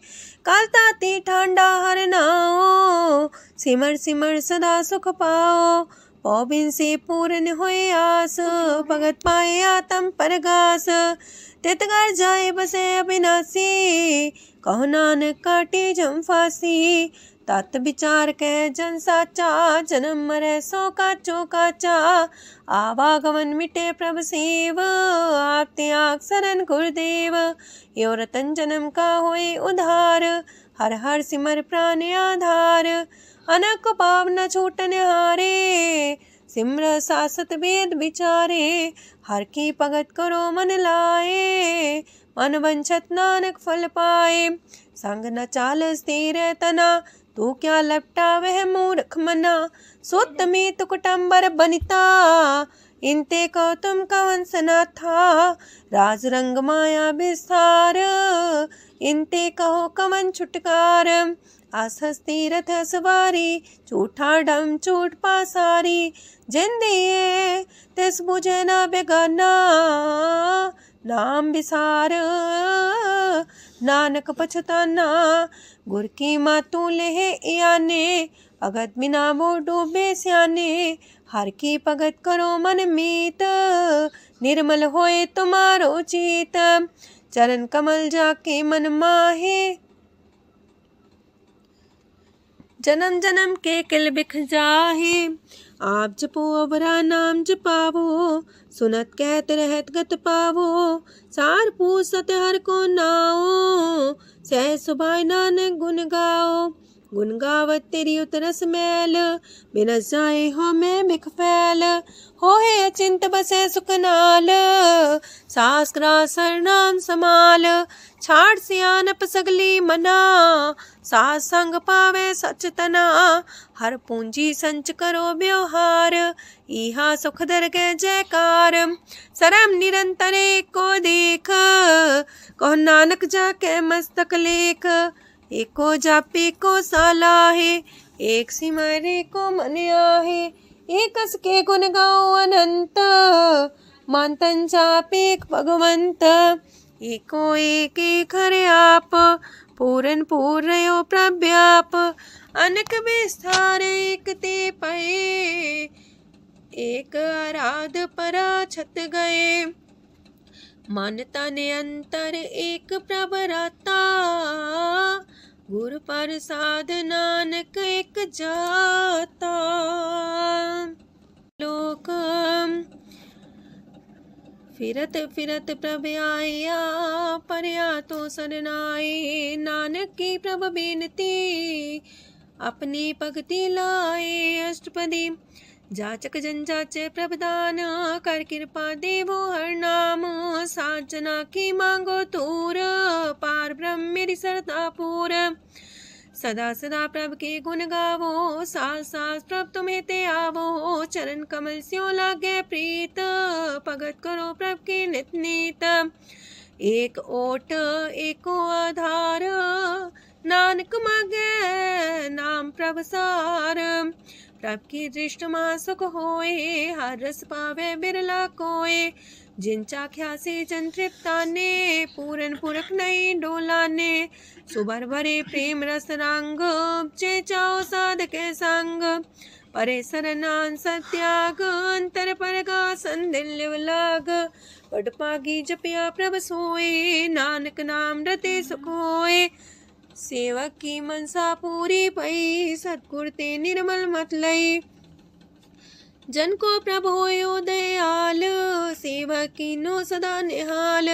काल ताती ठांडा हर नाओ, सिमर सिमर सदा सुख पाओ। पौबिन से पूर्ण होए आस, भगत पाए आत्म परगास। तित घर जाए बसे अविनाशी, कहो नानक काटे जम फांसी। तत् विचार कह जन साचा, जन्म मरै सो काचो काचा। आवागमन मिटे प्रभ सेव, आप त्याग शरण गुरुदेव। यो रतन जन्म का होए उधार, हर हर सिमर प्राण आधार। अनक पाप न छूटन हारे, सिमर सासत वेद विचारे। हर की भगत करो मन लाए, मन वंछत नानक फल पाए। संग न चाल स्थिर तना, तू क्या लपटा वह मूर्ख मना। सुत में तो कुटुंबर बनिता, इनते को तुम कवन सना था। राज रंग माया विस्तार, इनते कहो कवन छुटकार। आसस तीरथ सवारी, झूठा डम झूठ पासारी। जिंदिए तिस बुझे ना बेगाना, नाम विसार नानक पछताना। गुर की मातू लेहे याने, भगत बिना वो डूबे स्याने। हर की भगत करो मन मीत, निर्मल होए तुम्हारो चीत। चरण कमल जाके मन माहे, जन्म जन्म के किल बिख जाहे। आप जपो अवरा नाम जपावो, सुनत कहत रहत गत पावो। सार पूसत हर को नाओ, सह सुभाय नानक गुन गाओ। गुन गावत तेरी उतरस मैल, बिनस जाए हो मैं बिख फैल। हो है अचिंत बसे सुखनाल, सास ग्रास हर नाम समाल। छाड़ सियानप सगली मना, सास संग पावे सच तना। हर पूंजी संच करो व्यवहार, इहा सुख दरगे जयकार। सरम निरंतर को देख, कहो नानक जाके मस्तक लेख। एको जापे को सालाहे, एक सिमरे को मन आहे। एकस के गुण गाओ अनंत, मानतन जापे भगवंत। एको एक एक हरे आप, पूरन पूर्णयो प्रव्याप। अनक विस्तार एक ते पए, एक आराध परा छत गए। मन तन अंतर एक प्रभराता, गुर प्रसाद नानक एक जाता। लोक फिरत फिरत प्रभ आया, परया तो सरनाए। नानक की प्रभ बेनती, अपनी भगति लाए। अष्टपदी जाचक जन जाचे प्रभदान, कर कृपा देवो हर नाम। सात जना की मांगो तूर, पार ब्रह्म मेरी सरदा पूर। सदा सदा प्रभ के गुण गावो, सास सास प्रभ तुम्हें ते आवो। चरण कमल स्यो लागे प्रीत, भगत करो प्रभ के नित नीत। एक ओट एको आधार, नानक मांगे नाम प्रभ सार। प्रभ की दृष्ट मां सुख होए, हर रस पावे बिरला कोय। जिन चाख्या से जन तृप्ताने, पूरन पुरख नहीं डोलाने। सुबर भरे प्रेम रस रंग, जे चाओ साधके संग। परे सरनान सत्याग, अंतर परगा संदिल लाग। पट पागी जपिया प्रभ सोए, नानक नाम रते सुख होए। सेवक की मनसा पूरी पई, सतगुर ते निर्मल मत लई। जन को प्रभु होयो दयाल, सेवक की नो सदा निहाल।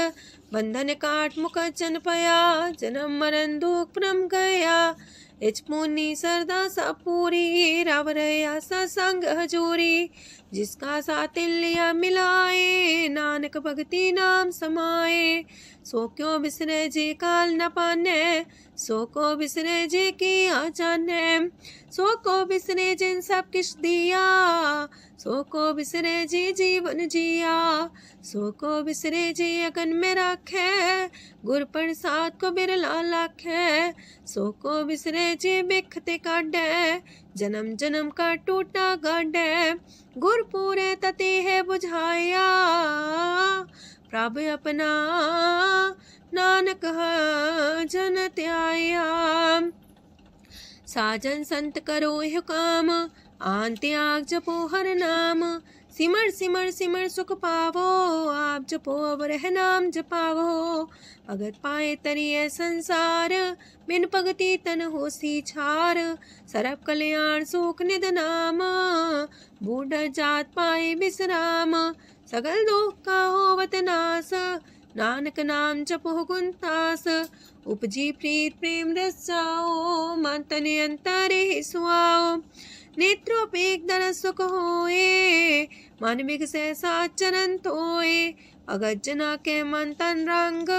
बंधन काट मुख चन पया, जन्म मरण दुख परम गया। इच मुनि सरदा सा पूरी, रव रया सत्संग हजूरी। जिसका सातिल्य मिलाए, नानक भगति नाम समाए। सो क्यों बिसरे जी काल न पाने, सो को बिसरे जी की जाने। सो को बिसरे जिन सब किछ दिया, सो को बिसरे जी जीवन जिया। सो को बिसरे जी अगन में राखे, गुर प्रसाद को बिरला लाखे। सो को बिसरे जी बिखते काढ़े, जन्म जन्म का टूटा गाढ़े। गुर पूरे तति है बुझाया, प्रभ अपना नानक जन त्याया। साजन संत करो यह काम, आन त्याग जपो हर नाम। सिमर सिमर सिमर सुख पावो, आप जपो अब रह नाम जपावो। भगत पाए तरिए संसार, बिन भगति तन होसी छार। सरब कल्याण सुख निध नाम, बूढ़ जात पाए विश्राम। सगल दुख का होवत नाश, नानक नाम जपो गुण तास। उपजी प्रीत प्रेम रस जाओ, मन तन अंतर ही सुआओ। नेत्रोपेक दरस सुख होए, मन बिगसे सात चरण तोए। अगत जना के मन तन रंग,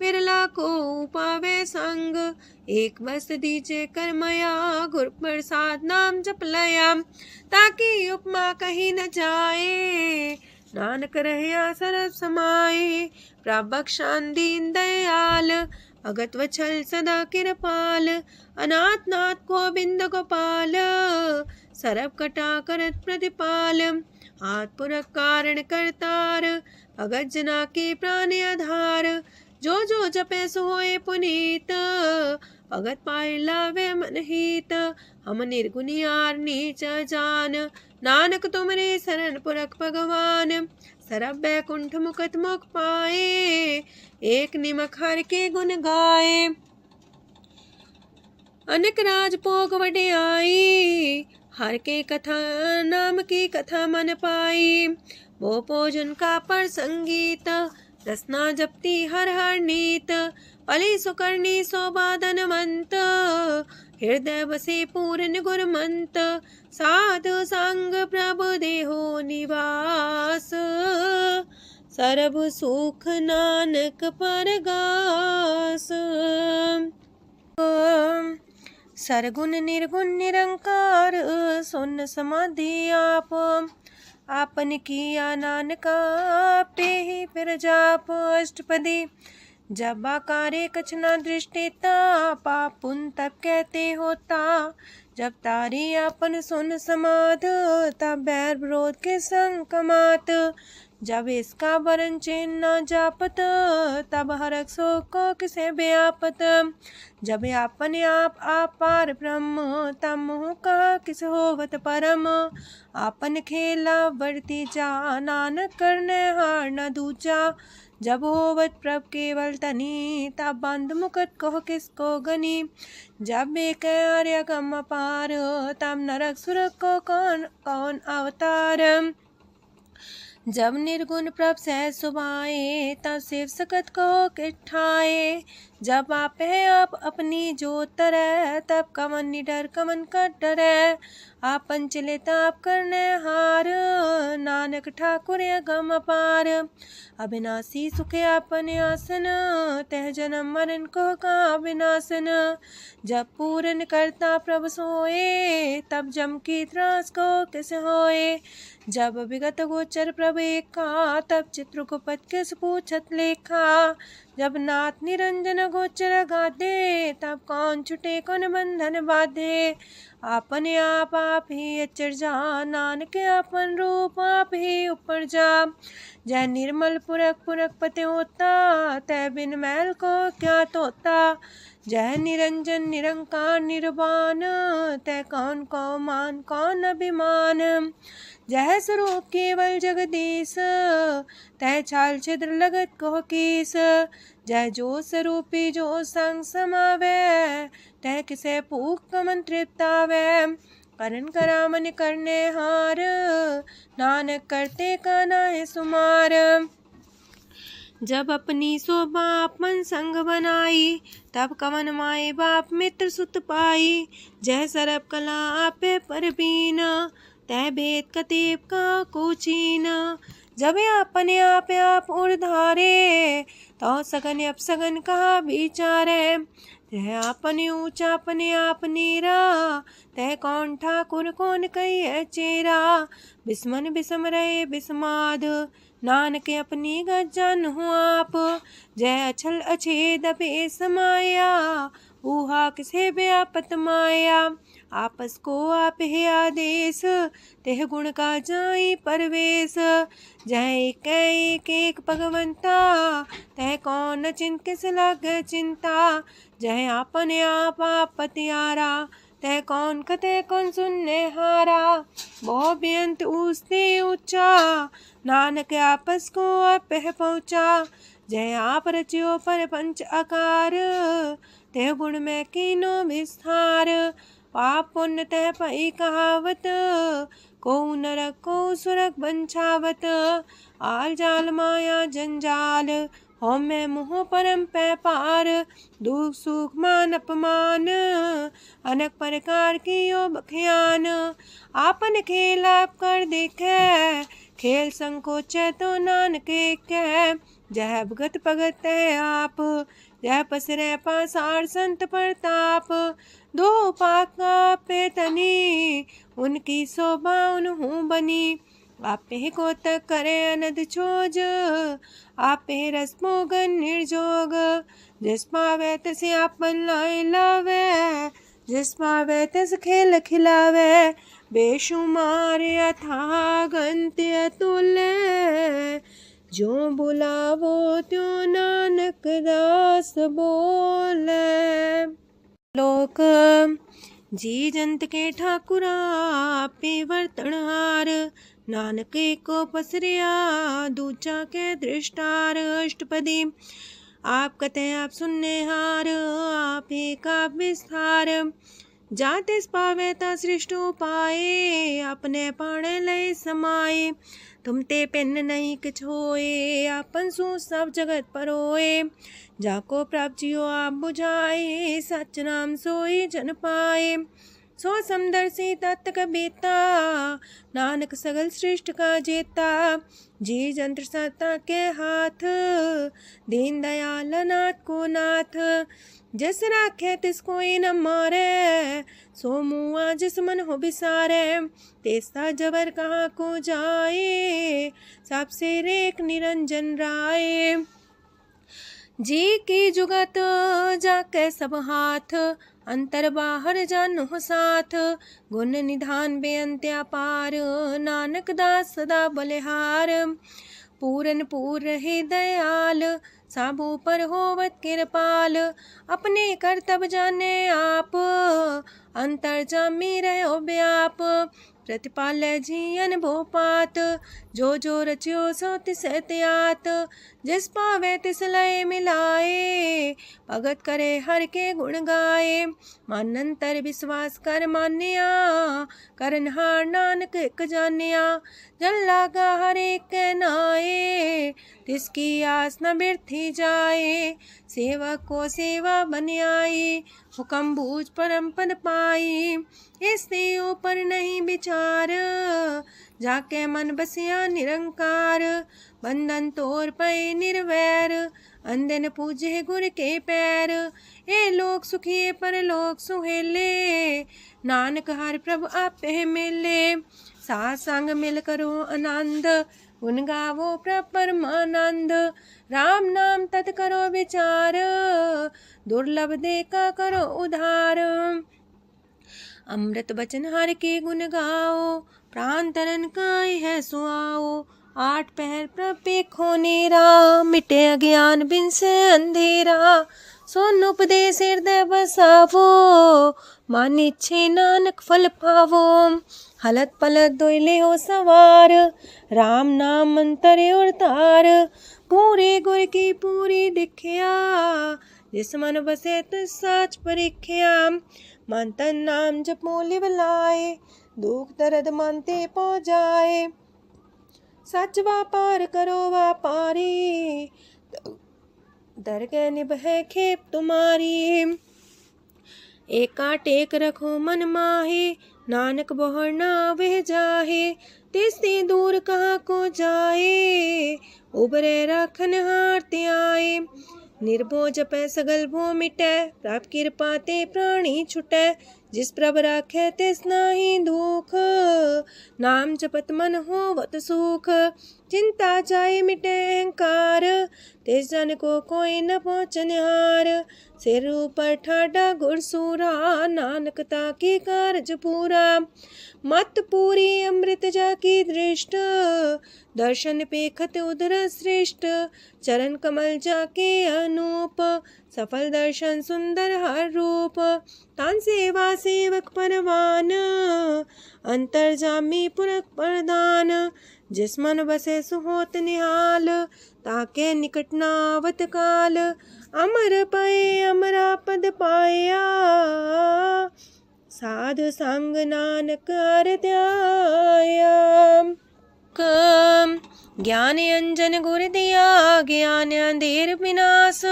बिरला को पावे संग। एक बस दीजे कर मया, गुर प्रसाद नाम जप लया। ताकि उपमा कहीं न जाए, नानक रहया सरब समाए। प्रभु बख्शान दीन दयाल, अगत वछल सदा कृपाल। अनाथ नाथ गोविंद गोपाल, सरब कटा करत प्रतिपाल। हाथ पुरख कारण करतार, भगत जना के प्राण आधार। जो जो जपे सो होए पुनीत, भगत पाए लावे मन हित। हम निर्गुनियार नीच जान, नानक तुमरे शरण पुरख भगवान। सरब बैकुंठ मुकत मुख पाए, एक निमक हर के गुण गाए। अनक राज भोग वड्याई, हर के कथा नाम की कथा मन पाई। वो भोजन का पर संगीत, रसना जपती हर हर नीत। पली सुकर्णी सोबादन मंत, हृदय बसे पूर्ण गुरमंत। साधु संग प्रभु देहो निवास, सरब सुख नानक परगास। सरगुण निर्गुण निरंकार, सुन समाधि आप। आपन किया नानका, पे ही फिर जाप। अष्टपदी जब आकारे कछ न दृष्टिता, पाप पुण्य तब कहते होता। जब तारी आपन सुन समाध, तब बैर विरोध के संग कमात। जब इसका वरण चिन्ह न जापत, तब हरक शोक को किसे व्यापत। जब अपने आप पार ब्रह्म, तब मोह का किस होवत परम। आपन खेला बढ़ती जा, नानक करने हार न दूजा। जब होवत प्रभ केवल तनी, तब बंद मुकट कहो किसको गनी। जब एक आर्य गम पार, तब नरक सुरक को कौन कौन अवतार। जब निर्गुण प्रभ सहज सुभाए, तब शिव सकत को किठाए। जब आप है आप अपनी जो तरह, तब कमन निडर कमन का डरे। आपन चले ताप करने हार, नानक ठाकुर गम पार। अविनाशी सुखे आपन आसन, तह जन्म मरण को का विनाशन। जब पूरन करता प्रभु सोए, तब जम की त्रास को किस होए। जब विगत गोचर प्रभु एका, तब चित्रगुप्त किस पूछत लेखा। जब नाथ निरंजन गोचर गाधे, तब कौन छुटे कौन बंधन बाधे। आपने आप ही अचर जा, नानक आपन रूप आप ही ऊपर जा। जय निर्मल पुरख पुरख पते होता, तय बिन मैल को क्या तोता। जय निरंजन निरंकार निर्वाण, तय कौन को मान कौन अभिमान। जय स्वरूप केवल जगदीश, तय छाल छिद्र लगत को कीस। जय जो स्वरूपी जो संग समावे, तय किसे भूख कमन तृप्तावे। करण करामन करने हार, नानक करते का नाहि सुमार। जब अपनी शोभा अपन संग बनाई, तब कवन माए बाप मित्र सुत पाई। जय सरब कला आपे परबीन, तय भेद कतीब का कोचीन। जब अपने आप उर्धारे, तो सगन अपसगन कहा विचारे। तह अपने ऊंचा अपने आप नीरा, तह कौन ठाकुर कौन कही चेरा। बिस्मन बिसम रहे बिस्माद, नानक अपनी गजन हो आप। जय अछल अछेद पे समाया, ऊहा किसे व्यापत माया। आपस को आप है आदेश, तेह गुण का जाई परवेश। जय एक एक भगवंता, तह कौन चिंत किस लग चिंता। जय अपने आप पतियारा, तह कौन कते कौन सुनने हारा। बहु बेअंत ऊसते ऊंचा, नानक आपस को आप है पहुँचा। जय आप रचियो पर पंच आकार, तह गुण में कीनो विस्तार। पाप पुण्य तह पई कहावत, को नरक को सुरक बंछावत। आल जाल माया जंजाल, हो मैं मुँह परम पै पार। दुख सुख मान अपमान, अनेक प्रकार की यो बखियान। आपन खेल आप कर देखे, खेल संकोच तो नानक कह। जय भगत भगत है आप, जय पसरे पासार संत प्रताप। दो पाका पे तनी, उनकी शोभा उन्हूं बनी। आपे को तक करे अनद छोज, आपे रस मोगन निर्जोग। जिस पावे तसे आपन लाए लावे, जिस पावे तस खेल खिलावे। बेशुमार अथागंत अतुल्य, जो बुलावो त्यों नानक दास बोले। लोक जी जंत के ठाकुरा पे वर्तन हार। नानक को पसरिया दूजा के दृष्टार। अष्टपदी आप कते आप सुनने हार, आप एक आप विस्तार। जातिस पावे ता सृष्ट उपाए, अपने पाणे लय समाये। तुम ते पिन नहीं किछ होए, आपन सु सब जगत परोए। जाको प्राप्त जियो आप बुझाए, सच नाम सोई जन पाए। सो समदर्शी तत्त कबीता, नानक सगल सृष्ट का जेता। जी जंत्र सत्ता के हाथ, दीन दयाल नाथ को नाथ। जिस राखे तिस कोई न मारे, सो मुआ जिस मन हो बिसारे। तेस्ता जबर कहाँ को जाए, सबसे रेख निरंजन राय। जी की जुगत जाके सब हाथ, अंतर बाहर जानो साथ। गुण निधान बेअंत अपार, नानक दास सदा बलिहार। पूरन पूर रहे दयाल, साबू पर होवत कृपाल। अपने करतब जाने आप, अंतर जामी रहो व्याप। प्रतिपाल्य जियन भोपात, जो जो रचियो सो तिस त्यात। जिस पावे तिस लय मिलाए, भगत करे हर के गुण गाए। मानंतर विश्वास कर मान्या, करन हार नानक एक जान्या। जन लागा हर एक के नाए, तिसकी आस न बिरथी जाए। सेवक को सेवा बन आई, हुक्म बूझ परम पद पाई। इससे ऊपर नहीं विचार, जाके मन बसिया निरंकार। बंधन तोड़ पे निर्वैर, अंधन पूजे गुर के पैर। ए लोक सुखिए पर लोक सुहेले, नानक हर प्रभु आपे मिले। साथ संग मिल करो आनंद, गुण गावो प्रभु परमानंद। राम नाम तत् करो विचार, दुर्लभ देखा करो उधार। अमृत बचन हर के गुण गाओ, प्राण तरन काय है सुआओ। आठ पहर प्रपे खोनेरा, मिटे अज्ञान बिन से अंधेरा। सोन उपदेश हृदय बसावो, मानिछे नानक फल पावो। हलत पलत दोइले हो सवार, राम नाम मंत्र और तार। पूरे गुर की पूरी दिखिया, जिस मन बसे तिस साच परिख्या। मन तन नाम जपो लिव लाए, दुख दर्द मानते पौ जाए। सच व्यापार करो व्यापारी, दरगह निभै खेप तुम्हारी। एका टेक रखो मन माहे, नानक बहुर ना वह जाहे। तिसते दूर कहाँ को जाए, उबरे राखन हार ते आए। निर्भो जपै सगल भो मिटै, प्रभ कृपा ते प्राणी छुटै। जिस प्रभ राखै तिस नाहि दुख, नाम जपत मन होवत सुख। चिंता जाए मिटै अहंकार, तिस जन को कोई न पहुँचनिहार। सिर ऊपर ठाडा गुरसूरा, नानक ताके कारज पूरा। मत पूरी अमृत जाकी दृष्ट, दर्शन पेखत उधर श्रेष्ठ। चरण कमल जाके अनूप, सफल दर्शन सुंदर हर रूप। तान सेवा सेवक परवान, अंतर जामी पुरख प्रदान। जिस मन बसे सुहोत निहाल, ताके निकट नावत काल। अमर पाए अमरा पद पाया, साध संग नानक हर ध्याया। ज्ञान अंजन गुर दिया, ज्ञान अंधेर विनाश।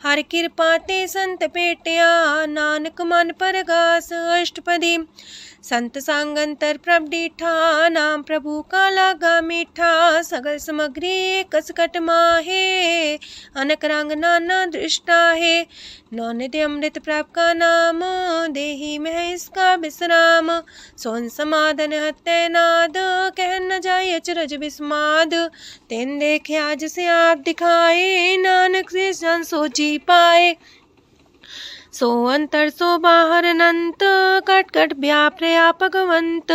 हर कृपा ते संत पेटिया, नानक मन परगास। अष्टपदी संत संग अंतर प्रभ डीठा, नाम प्रभु का लागा मीठा। सगल सामग्री कसकट माहे, अनक रंग नाना दृष्टा है। नौनिधि अमृत प्रभ का नाम, देही में है इसका विश्राम। सोन समाधन हत्ते नाद, कह न जाए अचरज विस्माद। तेन देखे आज से आप दिखाए, नानक से जन सोची पाए। सो अंतर सो बाहर अनंत, कट कट व्याप रया भगवंत।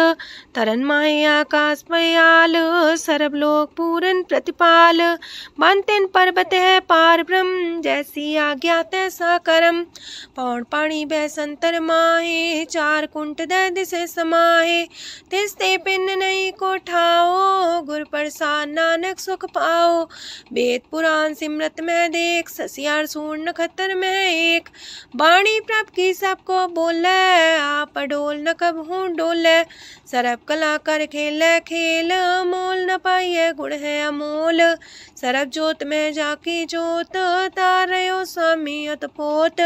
तरन माहे आकाश पयाल, सरब लोक पूरन प्रतिपाल। बनतेन पर्वत है पार ब्रह्म, जैसी आज्ञा तैसा करम। पौड़ पाणी बैसंतर माहे, चार कुंट दै दिसे समाहे। तिसते पिन नहीं को ठाओ, गुर प्रसाद नानक सुख पाओ। वेद पुराण सिमरत में देख, ससियार सूर नखत्तर में एक। वाणी प्रभ की सबको बोले, आप डोल न कबहू डोले। सरब कला कर खेले खेल, मोल न पाइए गुण है अमोल। सरब जोत में जाकी जोत, तारयो स्वामी अतपोत।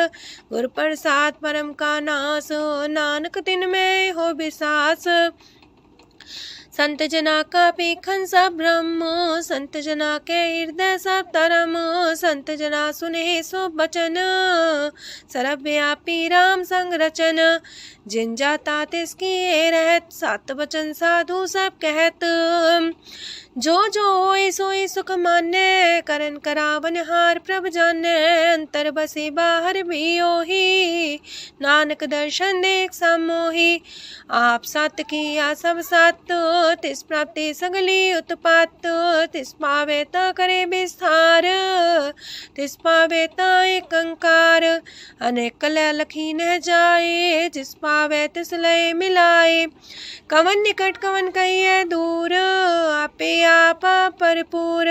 गुर प्रसाद परम का नास, नानक तिन में हो विसास। संत जना का पेखन सब ब्रह्म, संत जना के हृदय सब धर्म। संत जना सुने सो बचन, सरब व्यापी राम संग रचन। जिन जाता तिसकी रहत, सात वचन साधु सब कहत। जो जो होए सोए सुख माने, करन करावन हार प्रभ जाने। अंतर बसे बाहर भी ओही, नानक दर्शन देख समोही। आप सत किया सब सत, तिस प्राप्ति सगली उत्पात। तिस पावे ता करे विस्तार, तिस पावे ता एक अंकार। अनेक कलय लखी न जाए, जिस पावे तिस लय मिलाए। कवन निकट कवन कहिए दूर, आपे आपा भरपूर।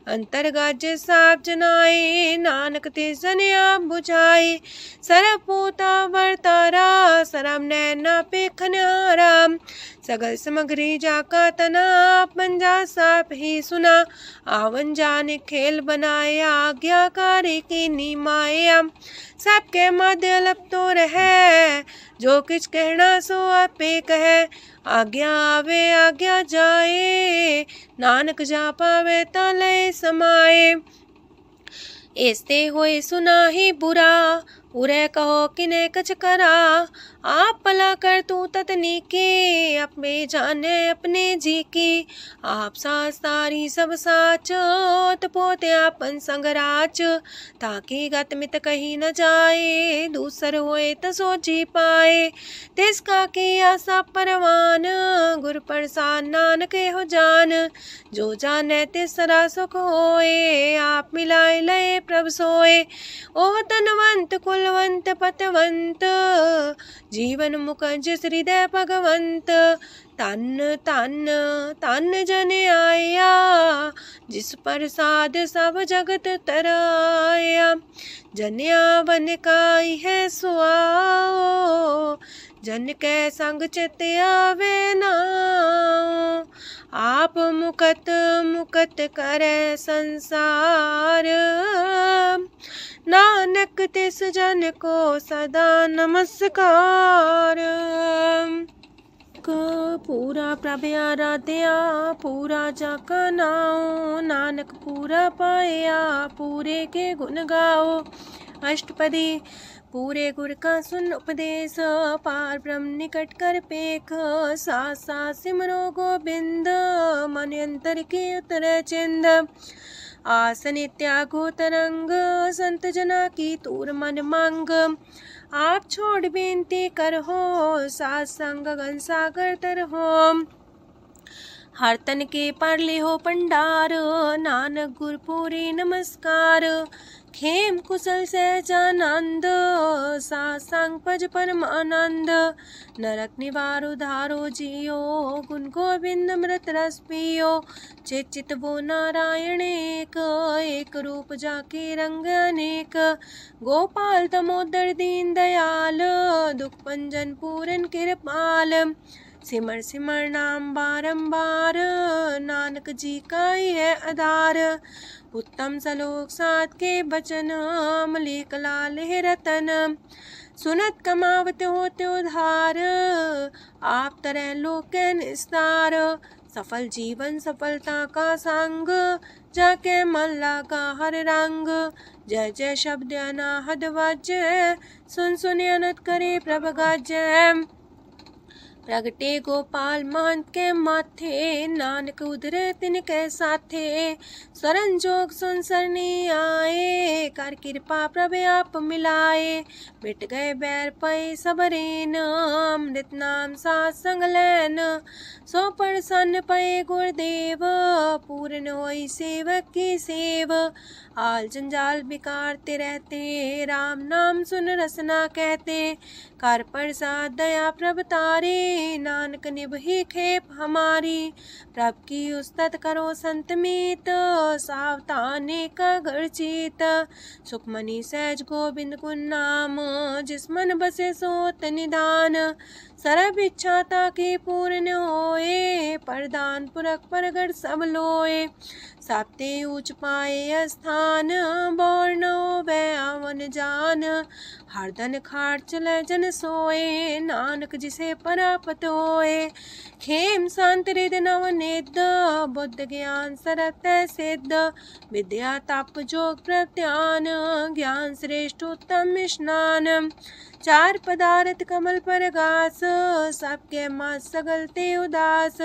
अंतर गाज साप जनाए, नानक तिस जन आप बुझाए। सरब पूता वर्तारा, सरब नैना पेखन हारा। सगल सामग्री जाका तना, आप मंजा साप ही सुना। आवन जाने खेल बनाया, आज्ञाकारी की निमाया। सबके मध्य लप तो रहे, जो किछ कहना सो आपे कहे। आज्ञा आवे आज्ञा जाए, नानक जा पावे ता लय समाए। ऐसते होए सुना ही बुरा, उरे कहो किने कछ करा। आप भला कर तू ततनी के, अपने जाने अपने जी की। आप सास तारी सब साच, पोते आपन संगराच। ताकि गत मित कही न जाए, दूसर होए त सोची पाए। तिसका किया सब परवान, गुर प्रसाद नानक हो जान। जो जाने तिसरा सुख होए, आप मिलाए लय प्रभ सोए। ओह तनवंत कुलवंत पतवंत, जीवन मुकज हृदय भगवंत। तन तन तन जन आया, जिस प्रसाद सब जगत तराया। जन्या बन काई है सुआओ, जन के संग चित आवे नाओ। आप मुकत मुकत करे संसार, नानक तिस जन को सदा नमस्कार। पूरा प्रभ आराध्या पूरा जाका नाओ, नानक पूरा पाया पूरे के गुण गाओ। अष्टपदी पूरे गुर का सुन उपदेश, पार ब्रह्म निकट कर पेख। साथ साथ सिमरो गोबिंद, मन अंतर के उतर चिंद। आसन त्यागो तरंग, संत जना की तूर मन मांग। आप छोड़ बेनती कर हो, सात संग गगन सागर तर हो। हर तन के पर ले हो पंडार, नानक गुर पूरे नमस्कार। खेम कुशल सहजानंद, सासंग पज परमानंद। नरक निवार उधारो जियो, गुण गोविंद मृत रस पियो। चित वो नारायण एक, एक रूप जाके रंग अनेक। गोपाल दामोदर दीन दयाल, दुख पंजन पूरन कृपाल। सिमर सिमर नाम बारंबार, नानक जी का है आधार। उत्तम सलोक साध के बचन, अमलेख लाल है रतन। सुनत कमावत होते उधार, आप तरह लोक निस्तार। सफल जीवन सफलता का संग, जाके मन लागा हर रंग। जय जय शब्द अनाहद वाजय, सुन सुन अनत करे प्रभ गाजय। प्रगटे गोपाल महंत के माथे, नानक उधरे तिनके साथे। शरण जोग सुन सरनी आए, कर कृपा प्रभ आप मिलाए। मिट गए बैर पै सबरेन, अमृत नाम साथ संग लैन। सो प्रसन्न पै गुरुदेव, पूर्ण होई सेवक की सेव। आल जंजाल बिकारते रहते, राम नाम सुन रसना कहते। कर प्रसाद दया प्रभ तारे, नानक निभही खेप हमारी। प्रभ की उस्तत करो संत मीत, सावधाने का घर चीत। सुखमणि सहज गोविंद गुण नाम, जिस मन बसे सोत निधान। सर्व इच्छा ताकी पूर्ण होए, प्रदान पुरख परगट सब लोए। साप्ते ऊंच पाए स्थान, बोर्न वै आवन जान। हरदन खाट चले जन सोए, नानक जिसे परापत होए। खेम शांत हृद नव निध, बुद्ध ज्ञान सरत सिद्ध। विद्या तप जोग प्रत्यान, ज्ञान श्रेष्ठ उत्तम स्नान। चार पदार्थ कमल पर घास, सबके मास सगलते उदास।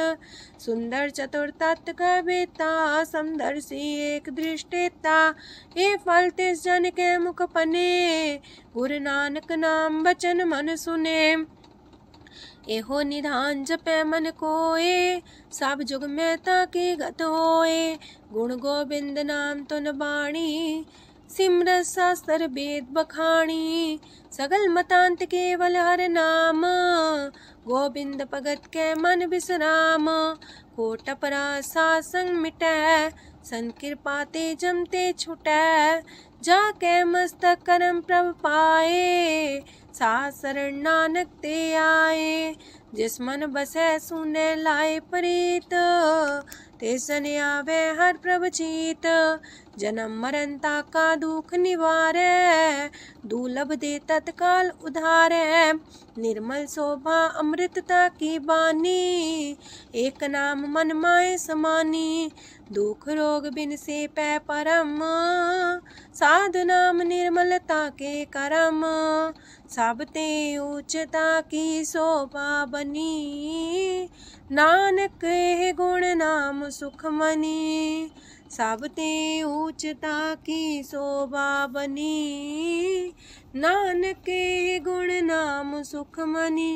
सुंदर चतुर तत्व का बेता, समदर्शी एक दृष्टिता। ये फल तिस जन के मुख पने, गुरु नानक नाम बचन मन सुने। एहो निधान जपै मन कोए, सब जुग में ताकी गत होए। गुण गोविंद नाम तुन बाणी, सिमरत शास्त्र वेद बखाणी। सगल मतांत केवल हर नाम, गोविंद भगत के मन विश्राम। कोट अपराध सात संग मिटै, संत कृपा ते जमते छुटै। जाके मस्तक करम प्रभ पाए, साथ शरण नानक ते आए। जिस मन बसै सुने लाए प्रीत, तिस जन आवे हर प्रभ चीत। जन्म मरण ताका दुख निवारै, दुर्लभ दे तत्काल उधारै। निर्मल शोभा अमृतता की बानी, एक नाम मन माय समानी। दुख रोग बिन से पै परम, साधु नाम निर्मलता के करम। सब ते ऊंचता की शोभा बनी, नानक है गुण नाम सुखमनी। सब ते ऊंचता की शोभा बनी, नानक है गुण नाम सुखमनी।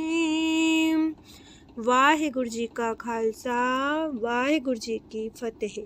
वाहिगुरु जी का खालसा, वाहिगुरु जी की फतेह।